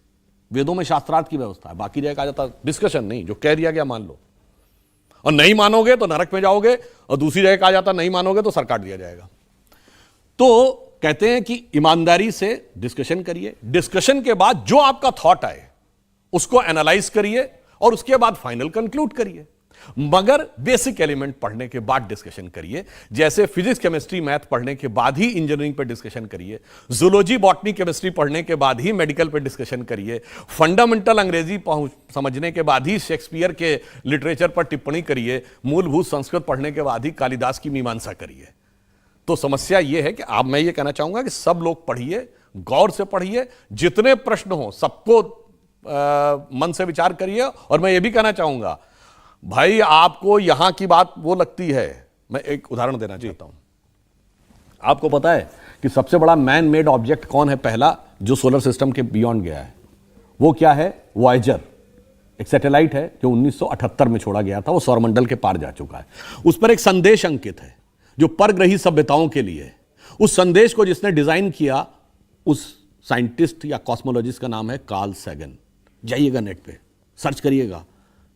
वेदों में शास्त्रार्थ की व्यवस्था है, बाकी जगह कहा जाता है डिस्कशन नहीं, जो कह दिया गया मान लो, और नहीं मानोगे तो नरक में जाओगे, और दूसरी जगह कहा जाता नहीं मानोगे तो सर काट दिया जाएगा। तो कहते हैं कि ईमानदारी से डिस्कशन करिए, डिस्कशन के बाद जो आपका थॉट आए उसको एनालाइज करिए, और उसके बाद फाइनल कंक्लूड करिए। मगर बेसिक एलिमेंट पढ़ने के बाद डिस्कशन करिए। जैसे फिजिक्स केमिस्ट्री मैथ पढ़ने के बाद ही इंजीनियरिंग पे डिस्कशन करिए, जूलॉजी बॉटनी केमिस्ट्री पढ़ने के बाद ही मेडिकल पे डिस्कशन करिए, फंडामेंटल अंग्रेजी समझने के बाद ही शेक्सपियर के लिटरेचर पर टिप्पणी करिए, मूलभूत संस्कृत पढ़ने के बाद ही कालिदास की मीमांसा करिए। तो समस्या यह है कि आप, मैं ये कहना चाहूंगा कि सब लोग पढ़िए, गौर से पढ़िए, जितने प्रश्न हो सबको मन से विचार करिए। और मैं ये भी कहना चाहूंगा, भाई आपको यहां की बात वो लगती है, मैं एक उदाहरण देना चाहता हूं। आपको पता है कि सबसे बड़ा मैन मेड ऑब्जेक्ट कौन है पहला, जो सोलर सिस्टम के बियॉन्ड गया है? वो क्या है? वॉयेजर, एक सैटेलाइट है जो 1978 में छोड़ा गया था, वो सौरमंडल के पार जा चुका है। उस पर एक संदेश अंकित है जो परग्रही सभ्यताओं के लिए है। उस संदेश को जिसने डिजाइन किया, उस साइंटिस्ट या कॉस्मोलॉजिस्ट का नाम है कार्ल सैगन। जाइएगा नेट पे सर्च करिएगा,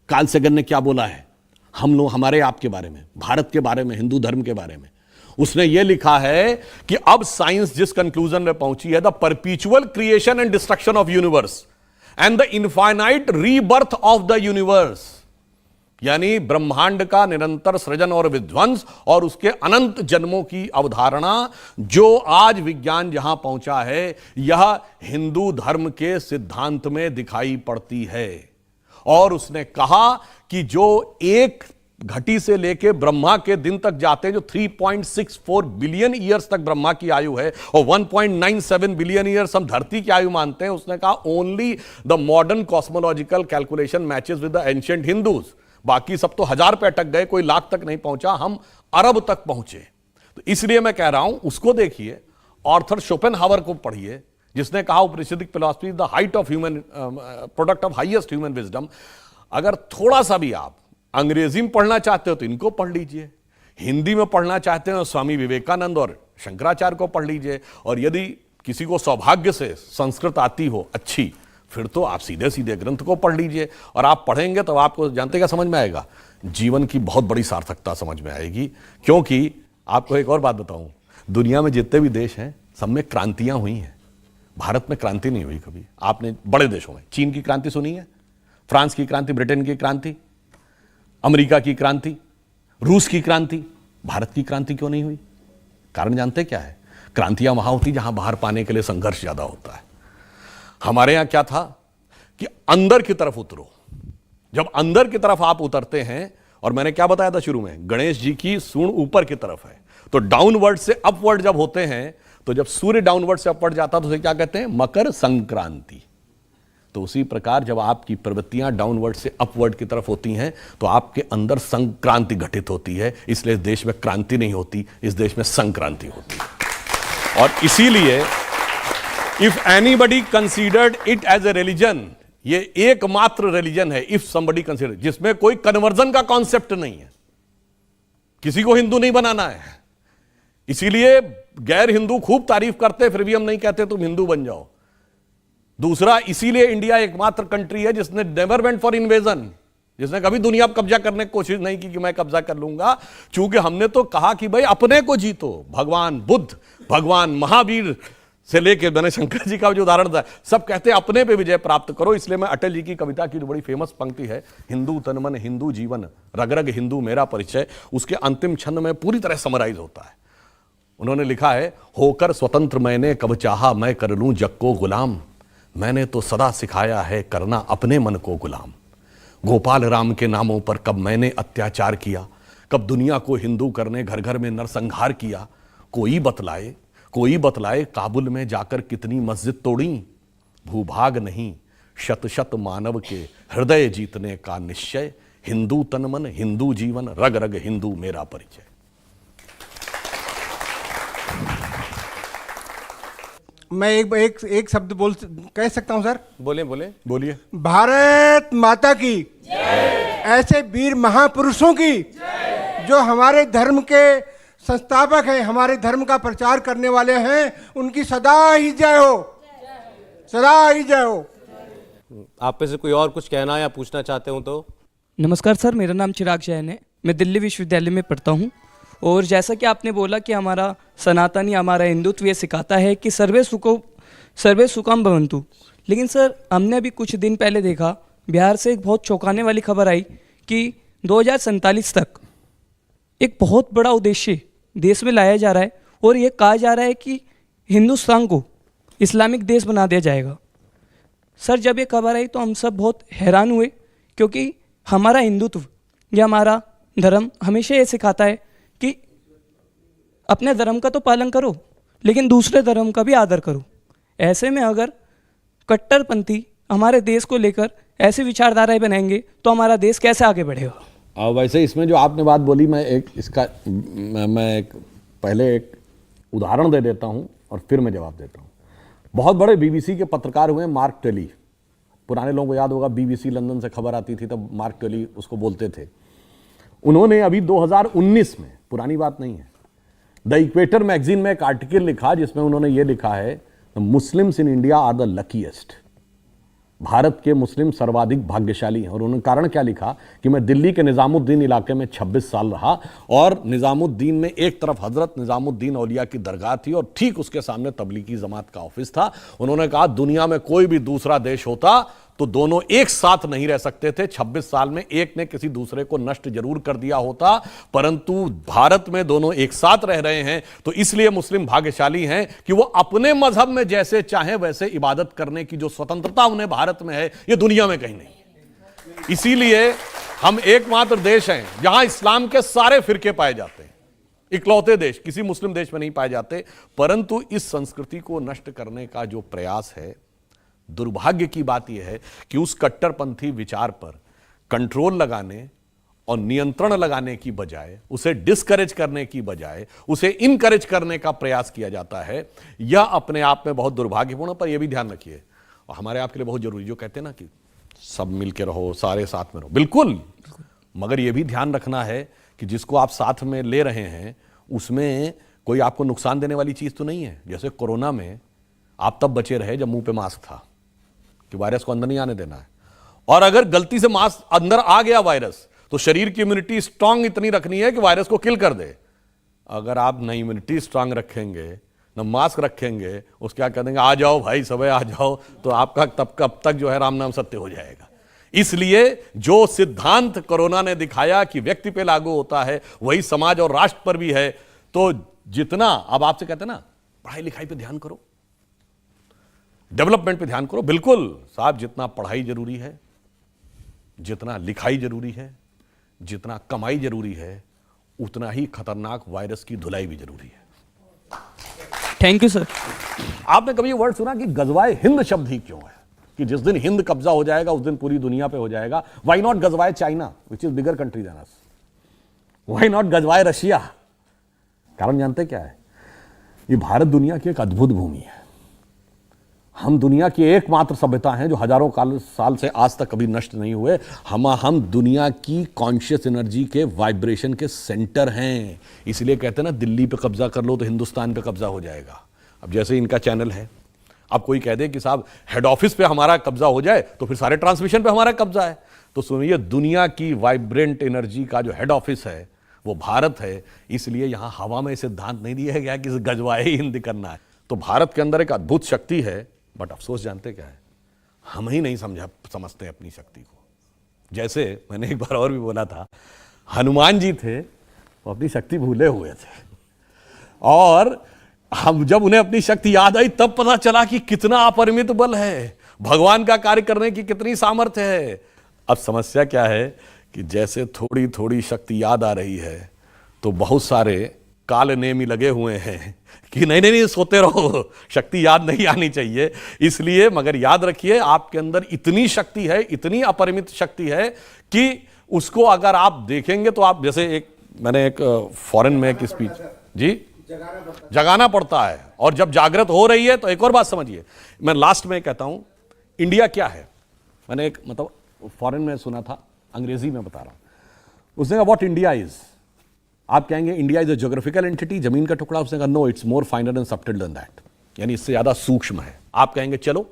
कार्ल सैगन ने क्या बोला है हम लोग, हमारे आपके बारे में, भारत के बारे में, हिंदू धर्म के बारे में। उसने यह लिखा है कि अब साइंस जिस कंक्लूजन में पहुंची है, the परपीचुअल creation and destruction of universe and the infinite rebirth of the universe, यानी ब्रह्मांड का निरंतर सृजन और विध्वंस और उसके अनंत जन्मों की अवधारणा, जो आज विज्ञान जहां पहुंचा है, यह हिंदू धर्म के सिद्धांत में दिखाई पड़ती है। और उसने कहा कि जो एक घटी से लेके ब्रह्मा के दिन तक जाते हैं, जो 3.64 बिलियन ईयर्स तक ब्रह्मा की आयु है, और 1.97 बिलियन ईयर्स हम धरती की आयु मानते हैं, उसने कहा only the modern cosmological calculation matches with the ancient Hindus. बाकी सब तो 1000 पे अटक गए, कोई लाख तक नहीं पहुंचा, हम अरब तक पहुंचे। तो इसलिए मैं कह रहा हूं, उसको देखिए, आर्थर शोपेनहावर को पढ़िए, जिसने कहा Upanishadic philosophy the height of human, product of highest human wisdom. अगर थोड़ा सा भी आप अंग्रेजी में पढ़ना चाहते हो तो इनको पढ़ लीजिए, हिंदी में पढ़ना चाहते हैं तो स्वामी विवेकानंद और शंकराचार्य को पढ़ लीजिए, और यदि किसी को सौभाग्य से संस्कृत आती हो अच्छी, फिर तो आप सीधे सीधे ग्रंथ को पढ़ लीजिए। और आप पढ़ेंगे तो आपको जानते क्या समझ में आएगा, जीवन की बहुत बड़ी सार्थकता समझ में आएगी। क्योंकि आपको एक और बात बताऊं, दुनिया में जितने भी देश हैं सब में क्रांतियां हुई हैं, भारत में क्रांति नहीं हुई कभी। आपने बड़े देशों में चीन की क्रांति सुनी है, फ्रांस की क्रांति, ब्रिटेन की क्रांति, अमेरिका की क्रांति, रूस की क्रांति, भारत की क्रांति क्यों नहीं हुई? कारण जानते क्या है? क्रांतियां वहां होती जहां बाहर पाने के लिए संघर्ष ज्यादा होता है। हमारे यहां क्या था कि अंदर की तरफ उतरो। जब अंदर की तरफ आप उतरते हैं, और मैंने क्या बताया था शुरू में, गणेश जी की सूंड ऊपर की तरफ है, तो डाउनवर्ड से अपवर्ड जब होते हैं, तो जब सूर्य डाउनवर्ड से अपवर्ड जाता है तो उसे क्या कहते हैं? मकर संक्रांति। तो उसी प्रकार जब आपकी प्रवृत्तियां डाउनवर्ड से अपवर्ड की तरफ होती हैं तो आपके अंदर संक्रांति घटित होती है। इसलिए इस देश में क्रांति नहीं होती, इस देश में संक्रांति होती है। और इसीलिए if anybody considered it as a religion, ये एकमात्र रिलीजन है, इफ समबडी कंसीडर, जिसमें कोई कन्वर्जन का कॉन्सेप्ट नहीं है, किसी को हिंदू नहीं बनाना है। इसीलिए गैर हिंदू खूब तारीफ करते, फिर भी हम नहीं कहते तुम हिंदू बन जाओ। दूसरा, इसीलिए इंडिया एकमात्र कंट्री है जिसने नेवर वेंट फॉर इन्वेजन, जिसने कभी दुनिया पर कब्जा करने की कोशिश नहीं की कि मैं कब्जा कर लूंगा। चूंकि हमने तो कहा कि भाई अपने को जीतो। भगवान बुद्ध, भगवान महावीर से लेके, मैंने शंकर जी का जो उदाहरण था, सब कहते हैं अपने पे विजय प्राप्त करो। इसलिए मैं अटल जी की कविता की जो बड़ी फेमस पंक्ति है, हिंदू तन मन हिंदू जीवन, रग रग हिंदू मेरा परिचय, उसके अंतिम छंद में पूरी तरह समराइज होता है। उन्होंने लिखा है, होकर स्वतंत्र मैंने कब चाहा मैं कर लूं जग को गुलाम, मैंने तो सदा सिखाया है करना अपने मन को गुलाम। गोपाल राम के नामों पर कब मैंने अत्याचार किया, कब दुनिया को हिंदू करने घर घर में नरसंहार किया। कोई बतलाए काबुल में जाकर कितनी मस्जिद तोड़ी। भूभाग नहीं शत शत मानव के हृदय जीतने का निश्चय, हिंदू तन मन हिंदू जीवन, रग रग हिंदू मेरा परिचय। मैं एक शब्द कह सकता हूं सर? बोलिए। भारत माता की ऐसे वीर महापुरुषों की जो हमारे धर्म के संस्थापक हैं, हमारे धर्म का प्रचार करने वाले हैं, उनकी सदा ही जय हो, सदा ही जय हो। आप में से कोई और कुछ कहना या पूछना चाहते हो तो? नमस्कार सर, मेरा नाम चिराग जैन है, मैं दिल्ली विश्वविद्यालय में पढ़ता हूँ। और जैसा कि आपने बोला कि हमारा सनातनी, हमारा हिंदुत्व ये सिखाता है कि सर्वे सुखम भवन्तु, लेकिन सर हमने अभी कुछ दिन पहले देखा, बिहार से एक बहुत चौंकाने वाली खबर आई कि 2047 तक एक बहुत बड़ा उद्देश्य देश में लाया जा रहा है और ये कहा जा रहा है कि हिंदुस्तान को इस्लामिक देश बना दिया जाएगा। सर जब ये खबर आई तो हम सब बहुत हैरान हुए, क्योंकि हमारा हिंदुत्व या हमारा धर्म हमेशा ये सिखाता है कि अपने धर्म का तो पालन करो, लेकिन दूसरे धर्म का भी आदर करो। ऐसे में अगर कट्टरपंथी हमारे देश को लेकर ऐसी विचारधाराएं बनाएंगे तो हमारा देश कैसे आगे बढ़ेगा? वैसे इसमें जो आपने बात बोली, मैं पहले एक उदाहरण दे देता हूं और फिर मैं जवाब देता हूं। बहुत बड़े बीबीसी के पत्रकार हुए मार्क टेली। पुराने लोगों को याद होगा, बीबीसी लंदन से खबर आती थी तब मार्क टेली उसको बोलते थे। उन्होंने अभी 2019 में, पुरानी बात नहीं है, द इक्वेटर मैगजीन में एक आर्टिकल लिखा जिसमें उन्होंने ये लिखा है, Muslims in India are the luckiest. Bharat के मुस्लिम सर्वाधिक भाग्यशाली हैं। और उन्होंने कारण क्या लिखा कि मैं दिल्ली के निजामुद्दीन इलाके में 26 साल रहा, और निजामुद्दीन में एक तरफ हजरत निजामुद्दीन औलिया की दरगाह थी और ठीक उसके सामने तबलीगी जमात का ऑफिस था। उन्होंने कहा दुनिया में कोई भी दूसरा देश होता तो दोनों एक साथ नहीं रह सकते थे। 26 साल में एक ने किसी दूसरे को नष्ट जरूर कर दिया होता, परंतु भारत में दोनों एक साथ रह रहे हैं। तो इसलिए मुस्लिम भाग्यशाली हैं कि वो अपने मजहब में जैसे चाहें वैसे इबादत करने की जो स्वतंत्रता उन्हें भारत में है, ये दुनिया में कहीं नहीं। इसीलिए हम एकमात्र देश हैं जहां इस्लाम के सारे फिरके पाए जाते हैं। इकलौते देश, किसी मुस्लिम देश में नहीं पाए जाते। परंतु इस संस्कृति को नष्ट करने का जो प्रयास है, दुर्भाग्य की बात यह है कि उस कट्टरपंथी विचार पर कंट्रोल लगाने और नियंत्रण लगाने की बजाय, उसे डिस्करेज करने की बजाय उसे इनकरेज करने का प्रयास किया जाता है। यह अपने आप में बहुत दुर्भाग्यपूर्ण। पर यह भी ध्यान रखिए, और हमारे आपके लिए बहुत जरूरी, जो कहते हैं ना कि सब मिलके रहो, सारे साथ में रहो, बिल्कुल, मगर यह भी ध्यान रखना है कि जिसको आप साथ में ले रहे हैं उसमें कोई आपको नुकसान देने वाली चीज तो नहीं है। जैसे कोरोना में आप तब बचे रहे जब मुंह पे मास्क था कि वायरस को अंदर नहीं आने देना है, और अगर गलती से मास्क अंदर आ गया वायरस तो शरीर की इम्यूनिटी स्ट्रांग इतनी रखनी है कि वायरस को किल कर दे। अगर आप न इम्यूनिटी स्ट्रांग रखेंगे न मास्क रखेंगे, उसके क्या कर देंगे, आ जाओ भाई सब आ जाओ, तो आपका तब कब तक जो है राम नाम सत्य हो जाएगा। इसलिए जो सिद्धांत कोरोना ने दिखाया कि व्यक्ति पे लागू होता है वही समाज और राष्ट्र पर भी है। तो जितना अब आपसे कहते हैं ना पढ़ाई लिखाई पे ध्यान करो, डेवलपमेंट पे ध्यान करो, बिल्कुल साहब, जितना पढ़ाई जरूरी है, जितना लिखाई जरूरी है, जितना कमाई जरूरी है, उतना ही खतरनाक वायरस की धुलाई भी जरूरी है। Thank you sir. आपने कभी ये वर्ड सुना कि गजवाए हिंद शब्द ही क्यों है, कि जिस दिन हिंद कब्जा हो जाएगा उस दिन पूरी दुनिया पे हो जाएगा। व्हाई नॉट गजवाए China which is bigger country than us, why not गजवाए रशिया? कारण जानते क्या है, ये भारत दुनिया की एक अद्भुत भूमि है। हम दुनिया की एकमात्र सभ्यता हैं जो हजारों साल से आज तक कभी नष्ट नहीं हुए। हम दुनिया की कॉन्शियस एनर्जी के वाइब्रेशन के सेंटर हैं। इसलिए कहते हैं ना, दिल्ली पे कब्जा कर लो तो हिंदुस्तान पे कब्जा हो जाएगा। अब जैसे इनका चैनल है, अब कोई कह दे कि साहब हेड ऑफिस पे हमारा कब्जा हो जाए तो फिर सारे ट्रांसमिशन पे हमारा कब्जा है। तो सुनिए, दुनिया की वाइब्रेंट एनर्जी का जो हेड ऑफिस है वो भारत है। इसलिए यहां हवा में सिद्धांत नहीं दिया गया कि गजवाए हिंद करना है। तो भारत के अंदर एक अद्भुत शक्ति है, बट अफसोस जानते क्या है, हम ही नहीं समझते अपनी शक्ति को। जैसे मैंने एक बार और भी बोला था, हनुमान जी थे वो अपनी शक्ति भूले हुए थे, और हम जब उन्हें अपनी शक्ति याद आई तब पता चला कि कितना अपरिमित बल है, भगवान का कार्य करने की कितनी सामर्थ्य है। अब समस्या क्या है कि जैसे थोड़ी थोड़ी शक्ति याद आ रही है तो बहुत सारे काल नेमी लगे हुए हैं कि नहीं नहीं नहीं सोते रहो, शक्ति याद नहीं आनी चाहिए। इसलिए मगर याद रखिए, आपके अंदर इतनी शक्ति है, इतनी अपरिमित शक्ति है कि उसको अगर आप देखेंगे तो आप, जैसे मैंने एक फॉरेन में एक स्पीच, जी, जगाना पड़ता है, और जब जागृत हो रही है तो एक और बात समझिए, मैं लास्ट में कहता हूं इंडिया क्या है। मैंने एक मतलब फॉरेन में सुना था, अंग्रेजी में बता रहा हूं। उसने कहा व्हाट इंडिया इज, आप कहेंगे India is a geographical entity, जमीन का टुकड़ा। उसने कहा no, it's more finer and subtle than that, यानी इससे ज्यादा सूक्ष्म है। आप कहेंगे चलो,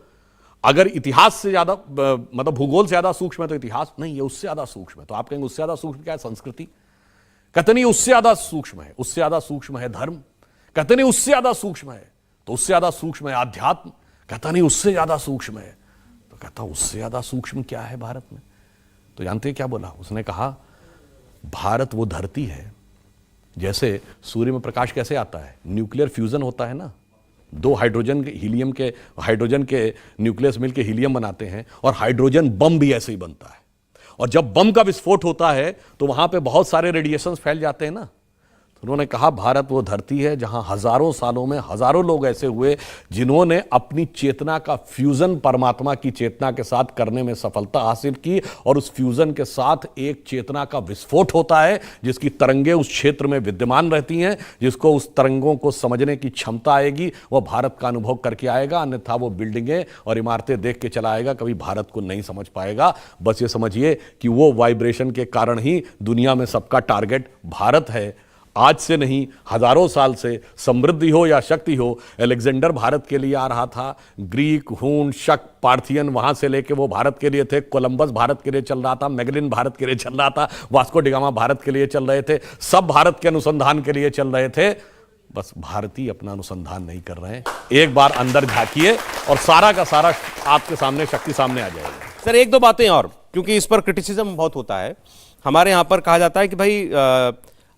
अगर इतिहास से ज्यादा मतलब भूगोल से ज्यादा सूक्ष्म है तो इतिहास नहीं है, उससे ज्यादा सूक्ष्म है। तो आप कहेंगे उससे ज्यादा सूक्ष्म क्या है? संस्कृति। कहते नहीं उससे ज्यादा सूक्ष्म है, उससे ज्यादा सूक्ष्म है धर्म। कहते नहीं उससे ज्यादा सूक्ष्म है, तो उससे ज्यादा सूक्ष्म है आध्यात्म। कहता नहीं उससे ज्यादा सूक्ष्म है, तो कहता उससे ज्यादा सूक्ष्म क्या है भारत में? तो जानते हैं क्या बोला उसने? कहा भारत वो धरती है, जैसे सूर्य में प्रकाश कैसे आता है, न्यूक्लियर फ्यूजन होता है ना, दो हाइड्रोजन के न्यूक्लियस मिलकर हीलियम बनाते हैं, और हाइड्रोजन बम भी ऐसे ही बनता है। और जब बम का विस्फोट होता है तो वहां पे बहुत सारे रेडिएशंस फैल जाते हैं ना। तो उन्होंने कहा भारत वो धरती है जहां हजारों सालों में हजारों लोग ऐसे हुए जिन्होंने अपनी चेतना का फ्यूजन परमात्मा की चेतना के साथ करने में सफलता हासिल की, और उस फ्यूजन के साथ एक चेतना का विस्फोट होता है जिसकी तरंगें उस क्षेत्र में विद्यमान रहती हैं। जिसको उस तरंगों को समझने की क्षमता आएगी वह भारत का अनुभव करके आएगा, अन्यथा वो बिल्डिंगें और इमारतें देख के चला आएगा, कभी भारत को नहीं समझ पाएगा। बस ये समझिए कि वो वाइब्रेशन के कारण ही दुनिया में सबका टारगेट भारत है। आज से नहीं, हजारों साल से, समृद्धि हो या शक्ति हो। अलेक्जेंडर भारत के लिए आ रहा था, ग्रीक, हून, शक, पार्थियन वहां से लेके वो भारत के लिए थे, कोलंबस भारत के लिए चल रहा था, मैगलिन भारत के लिए चल रहा था, वास्को डिगामा भारत के लिए चल रहे थे, सब भारत के अनुसंधान के लिए चल रहे थे। बस भारतीय अपना अनुसंधान नहीं कर रहे हैं। एक बार अंदर झांकिए और सारा का सारा आपके सामने शक्ति सामने आ जाएगी। सर एक दो बातें और, क्योंकि इस पर क्रिटिसिज्म बहुत होता है। हमारे यहाँ पर कहा जाता है कि भाई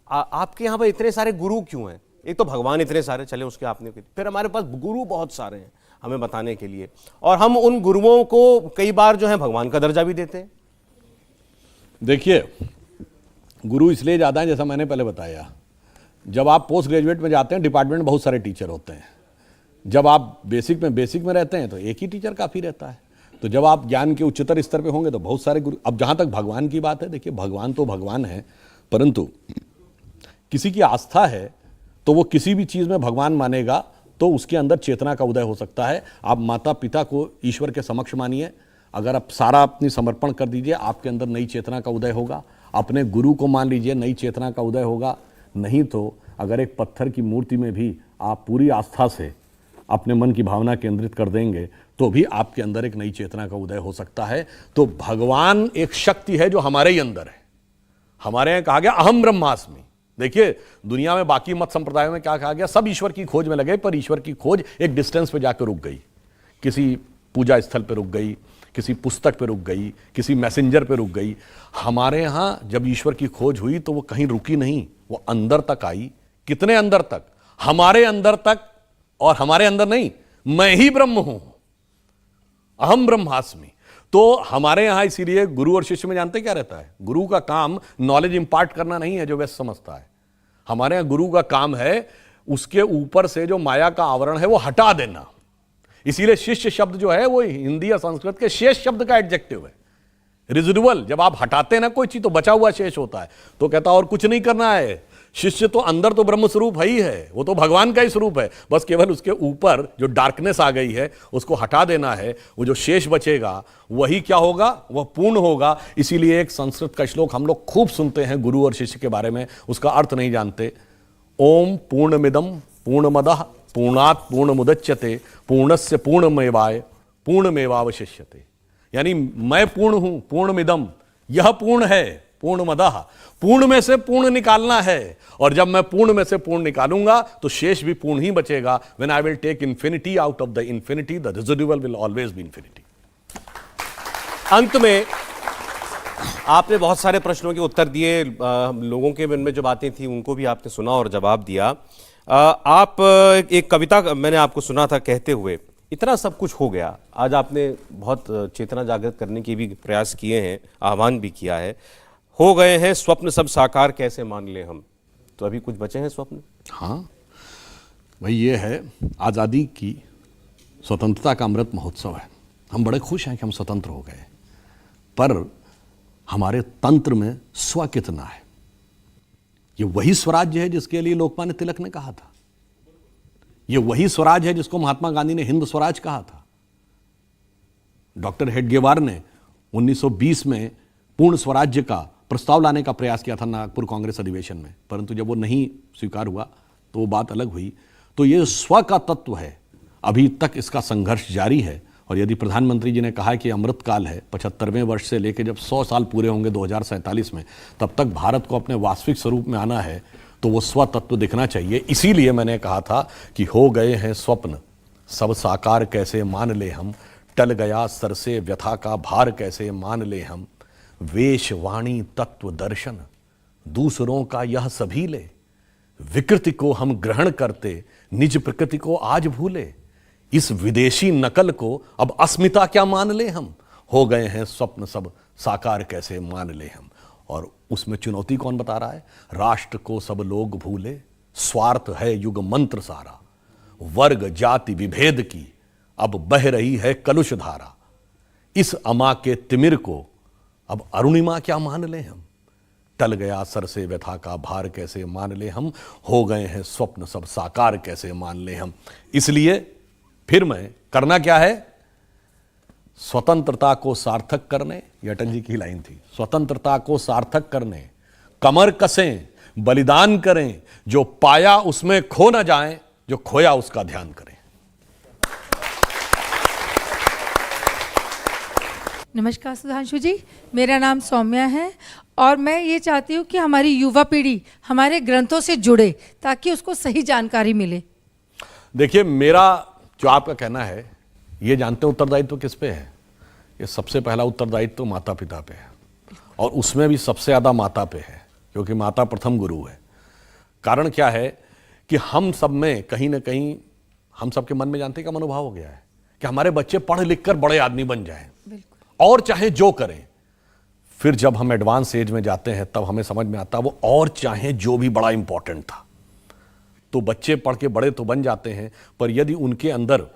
आपके यहाँ पर इतने सारे गुरु क्यों हैं? एक तो भगवान इतने सारे, चले उसके आपने, फिर हमारे पास गुरु बहुत सारे हैं हमें बताने के लिए, और हम उन गुरुओं को कई बार जो है भगवान का दर्जा भी देते हैं। देखिए, गुरु इसलिए ज़्यादा है, जैसा मैंने पहले बताया, जब आप पोस्ट ग्रेजुएट में जाते हैं डिपार्टमेंट में बहुत सारे टीचर होते हैं। जब आप बेसिक में रहते हैं तो एक ही टीचर काफ़ी रहता है। तो जब आप ज्ञान के उच्चतर स्तर पे होंगे तो बहुत सारे गुरु। अब जहाँ तक भगवान की बात है, देखिए भगवान तो भगवान है, परंतु किसी की आस्था है तो वो किसी भी चीज़ में भगवान मानेगा तो उसके अंदर चेतना का उदय हो सकता है। आप माता पिता को ईश्वर के समक्ष मानिए, अगर आप सारा अपनी समर्पण कर दीजिए, आपके अंदर नई चेतना का उदय होगा। अपने गुरु को मान लीजिए, नई चेतना का उदय होगा। नहीं तो अगर एक पत्थर की मूर्ति में भी आप पूरी आस्था से अपने मन की भावना केंद्रित कर देंगे तो भी आपके अंदर एक नई चेतना का उदय हो सकता है। तो भगवान एक शक्ति है जो हमारे ही अंदर है। हमारे यहाँ कहा गया अहम ब्रह्मास्मि। देखिए दुनिया में बाकी मत संप्रदायों में क्या कहा गया, सब ईश्वर की खोज में लगे, पर ईश्वर की खोज एक डिस्टेंस पे जाकर रुक गई, किसी पूजा स्थल पे रुक गई, किसी पुस्तक पे रुक गई, किसी मैसेंजर पे रुक गई। हमारे यहाँ जब ईश्वर की खोज हुई तो वो कहीं रुकी नहीं, वो अंदर तक आई। कितने अंदर तक? हमारे अंदर तक। और हमारे अंदर नहीं, मैं ही ब्रह्म हूं, अहम ब्रह्मास्मि। तो हमारे यहां इसीलिए गुरु और शिष्य में जानते क्या रहता है, गुरु का काम नॉलेज इंपार्ट करना नहीं है जो वैसे समझता है। हमारे यहां गुरु का काम है उसके ऊपर से जो माया का आवरण है वो हटा देना। इसीलिए शिष्य शब्द जो है वो हिंदी या संस्कृत के शेष शब्द का एडजेक्टिव है, रिजिडुअल। जब आप हटाते हैं ना कोई चीज तो बचा हुआ शेष होता है। तो कहता और कुछ नहीं करना है, शिष्य तो अंदर तो ब्रह्म स्वरूप है ही है, वो तो भगवान का ही स्वरूप है, बस केवल उसके ऊपर जो डार्कनेस आ गई है उसको हटा देना है। वो जो शेष बचेगा वही क्या होगा, वह पूर्ण होगा। इसीलिए एक संस्कृत का श्लोक हम लोग खूब सुनते हैं गुरु और शिष्य के बारे में, उसका अर्थ नहीं जानते। ओम पूर्णमिदं पूर्णमदः पूर्णात् पूर्णमुदच्यते पूर्णस्य पूर्णमेवाय पूर्णमेवावशिष्यते। यानी मैं पूर्ण हूं, पूर्णमिदं, यह पूर्ण है, पूर्णमदः, पूर्ण में से पूर्ण निकालना है। और जब मैं पूर्ण में से पूर्ण निकालूंगा तो शेष भी पूर्ण ही बचेगा। When I will take infinity out of the infinity, the residual will always be infinity. अंत में आपने बहुत सारे प्रश्नों के उत्तर दिए, लोगों के मन में जो बातें थी उनको भी आपने सुना और जवाब दिया। आप एक कविता मैंने आपको सुना था कहते हुए, इतना सब कुछ हो गया, आज आपने बहुत चेतना जागृत करने के भी प्रयास किए हैं, आह्वान भी किया है। हो गए हैं स्वप्न सब साकार कैसे मान ले हम, तो अभी कुछ बचे हैं स्वप्न? हाँ भाई, ये है आज़ादी की, स्वतंत्रता का अमृत महोत्सव है। हम बड़े खुश हैं कि हम स्वतंत्र हो गए, पर हमारे तंत्र में स्व कितना है? ये वही स्वराज्य है जिसके लिए लोकमान्य तिलक ने कहा था। ये वही स्वराज है जिसको महात्मा गांधी ने हिंद स्वराज कहा था। डॉक्टर हेडगेवार ने 1920 में पूर्ण स्वराज्य का प्रस्ताव लाने का प्रयास किया था नागपुर कांग्रेस अधिवेशन में, परंतु जब वो नहीं स्वीकार हुआ तो वो बात अलग हुई। तो ये स्व का तत्व है, अभी तक इसका संघर्ष जारी है। और यदि प्रधानमंत्री जी ने कहा कि अमृतकाल है, 75वें वर्ष से लेकर जब 100 साल पूरे होंगे 2047 में, तब तक भारत को अपने वास्तविक स्वरूप में आना है, तो वो स्व तत्व दिखना चाहिए। इसीलिए मैंने कहा था कि हो गए हैं स्वप्न सब साकार कैसे मान ले हम, टल गया सर से व्यथा का भार कैसे मान ले हम, वेश वाणी तत्व दर्शन दूसरों का यह सभी ले, विकृति को हम ग्रहण करते निज प्रकृति को आज भूले, इस विदेशी नकल को अब अस्मिता क्या मान ले हम, हो गए हैं स्वप्न सब साकार कैसे मान ले हम। और उसमें चुनौती कौन बता रहा है? राष्ट्र को सब लोग भूले, स्वार्थ है युग मंत्र सारा, वर्ग जाति विभेद की अब बह रही है कलुष धारा, इस अमा के तिमिर को अब अरुणिमा क्या मान ले हम, टल गया सर से व्यथा का भार कैसे मान ले हम, हो गए हैं स्वप्न सब साकार कैसे मान ले हम। इसलिए फिर मैं करना क्या है? स्वतंत्रता को सार्थक करने, ये अटल जी की लाइन थी, स्वतंत्रता को सार्थक करने कमर कसें बलिदान करें, जो पाया उसमें खो न जाएं, जो खोया उसका ध्यान करें। नमस्कार सुधांशु जी, मेरा नाम सौम्या है और मैं ये चाहती हूँ कि हमारी युवा पीढ़ी हमारे ग्रंथों से जुड़े ताकि उसको सही जानकारी मिले। देखिए, मेरा जो आपका कहना है, ये जानते हैं उत्तरदायित्व किस पे है? ये सबसे पहला उत्तरदायित्व माता पिता पे है, और उसमें भी सबसे ज़्यादा माता पे है, क्योंकि माता प्रथम गुरु है। कारण क्या है कि हम सब में कहीं ना कहीं, हम सबके मन में जानते हैं क्या मनोभाव हो गया है कि हमारे बच्चे पढ़ लिख कर बड़े आदमी बन जाएं और चाहे जो करें। फिर जब हम एडवांस एज में जाते हैं तब हमें समझ में आता है वो और चाहे जो भी बड़ा इंपॉर्टेंट था। तो बच्चे पढ़ के बड़े तो बन जाते हैं, पर यदि उनके अंदर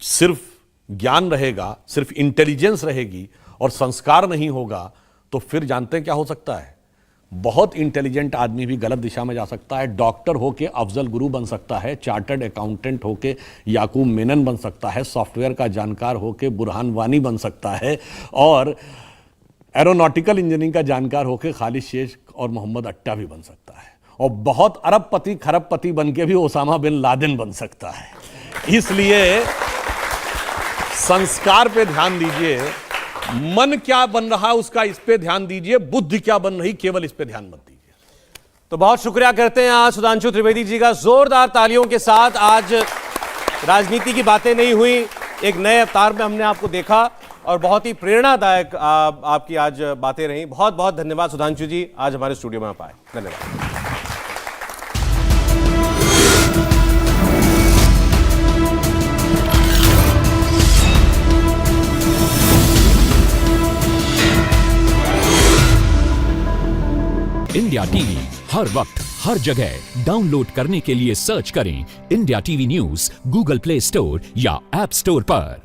सिर्फ ज्ञान रहेगा, सिर्फ इंटेलिजेंस रहेगी और संस्कार नहीं होगा, तो फिर जानते हैं क्या हो सकता है? बहुत इंटेलिजेंट आदमी भी गलत दिशा में जा सकता है। डॉक्टर होके अफजल गुरु बन सकता है, चार्टर्ड अकाउंटेंट होके याकूब मेनन बन सकता है, सॉफ्टवेयर का जानकार होके बुरहान वानी बन सकता है, और एरोनॉटिकल इंजीनियरिंग का जानकार होकर खालिद शेख और मोहम्मद अट्टा भी बन सकता है, और बहुत अरबपति खरबपति बन के भी ओसामा बिन लादेन बन सकता है। इसलिए संस्कार पे ध्यान दीजिए, मन क्या बन रहा उसका इस पे ध्यान दीजिए, बुद्धि क्या बन रही केवल इस पे ध्यान मत दीजिए। तो बहुत शुक्रिया करते हैं आज सुधांशु त्रिवेदी जी का, जोरदार तालियों के साथ। आज राजनीति की बातें नहीं हुई, एक नए अवतार में हमने आपको देखा और बहुत ही प्रेरणादायक आपकी आज बातें रही। बहुत बहुत धन्यवाद सुधांशु जी, आज हमारे स्टूडियो में आप आए। धन्यवाद। इंडिया टीवी हर वक्त हर जगह डाउनलोड करने के लिए सर्च करें India TV news Google play store या ऐप स्टोर पर।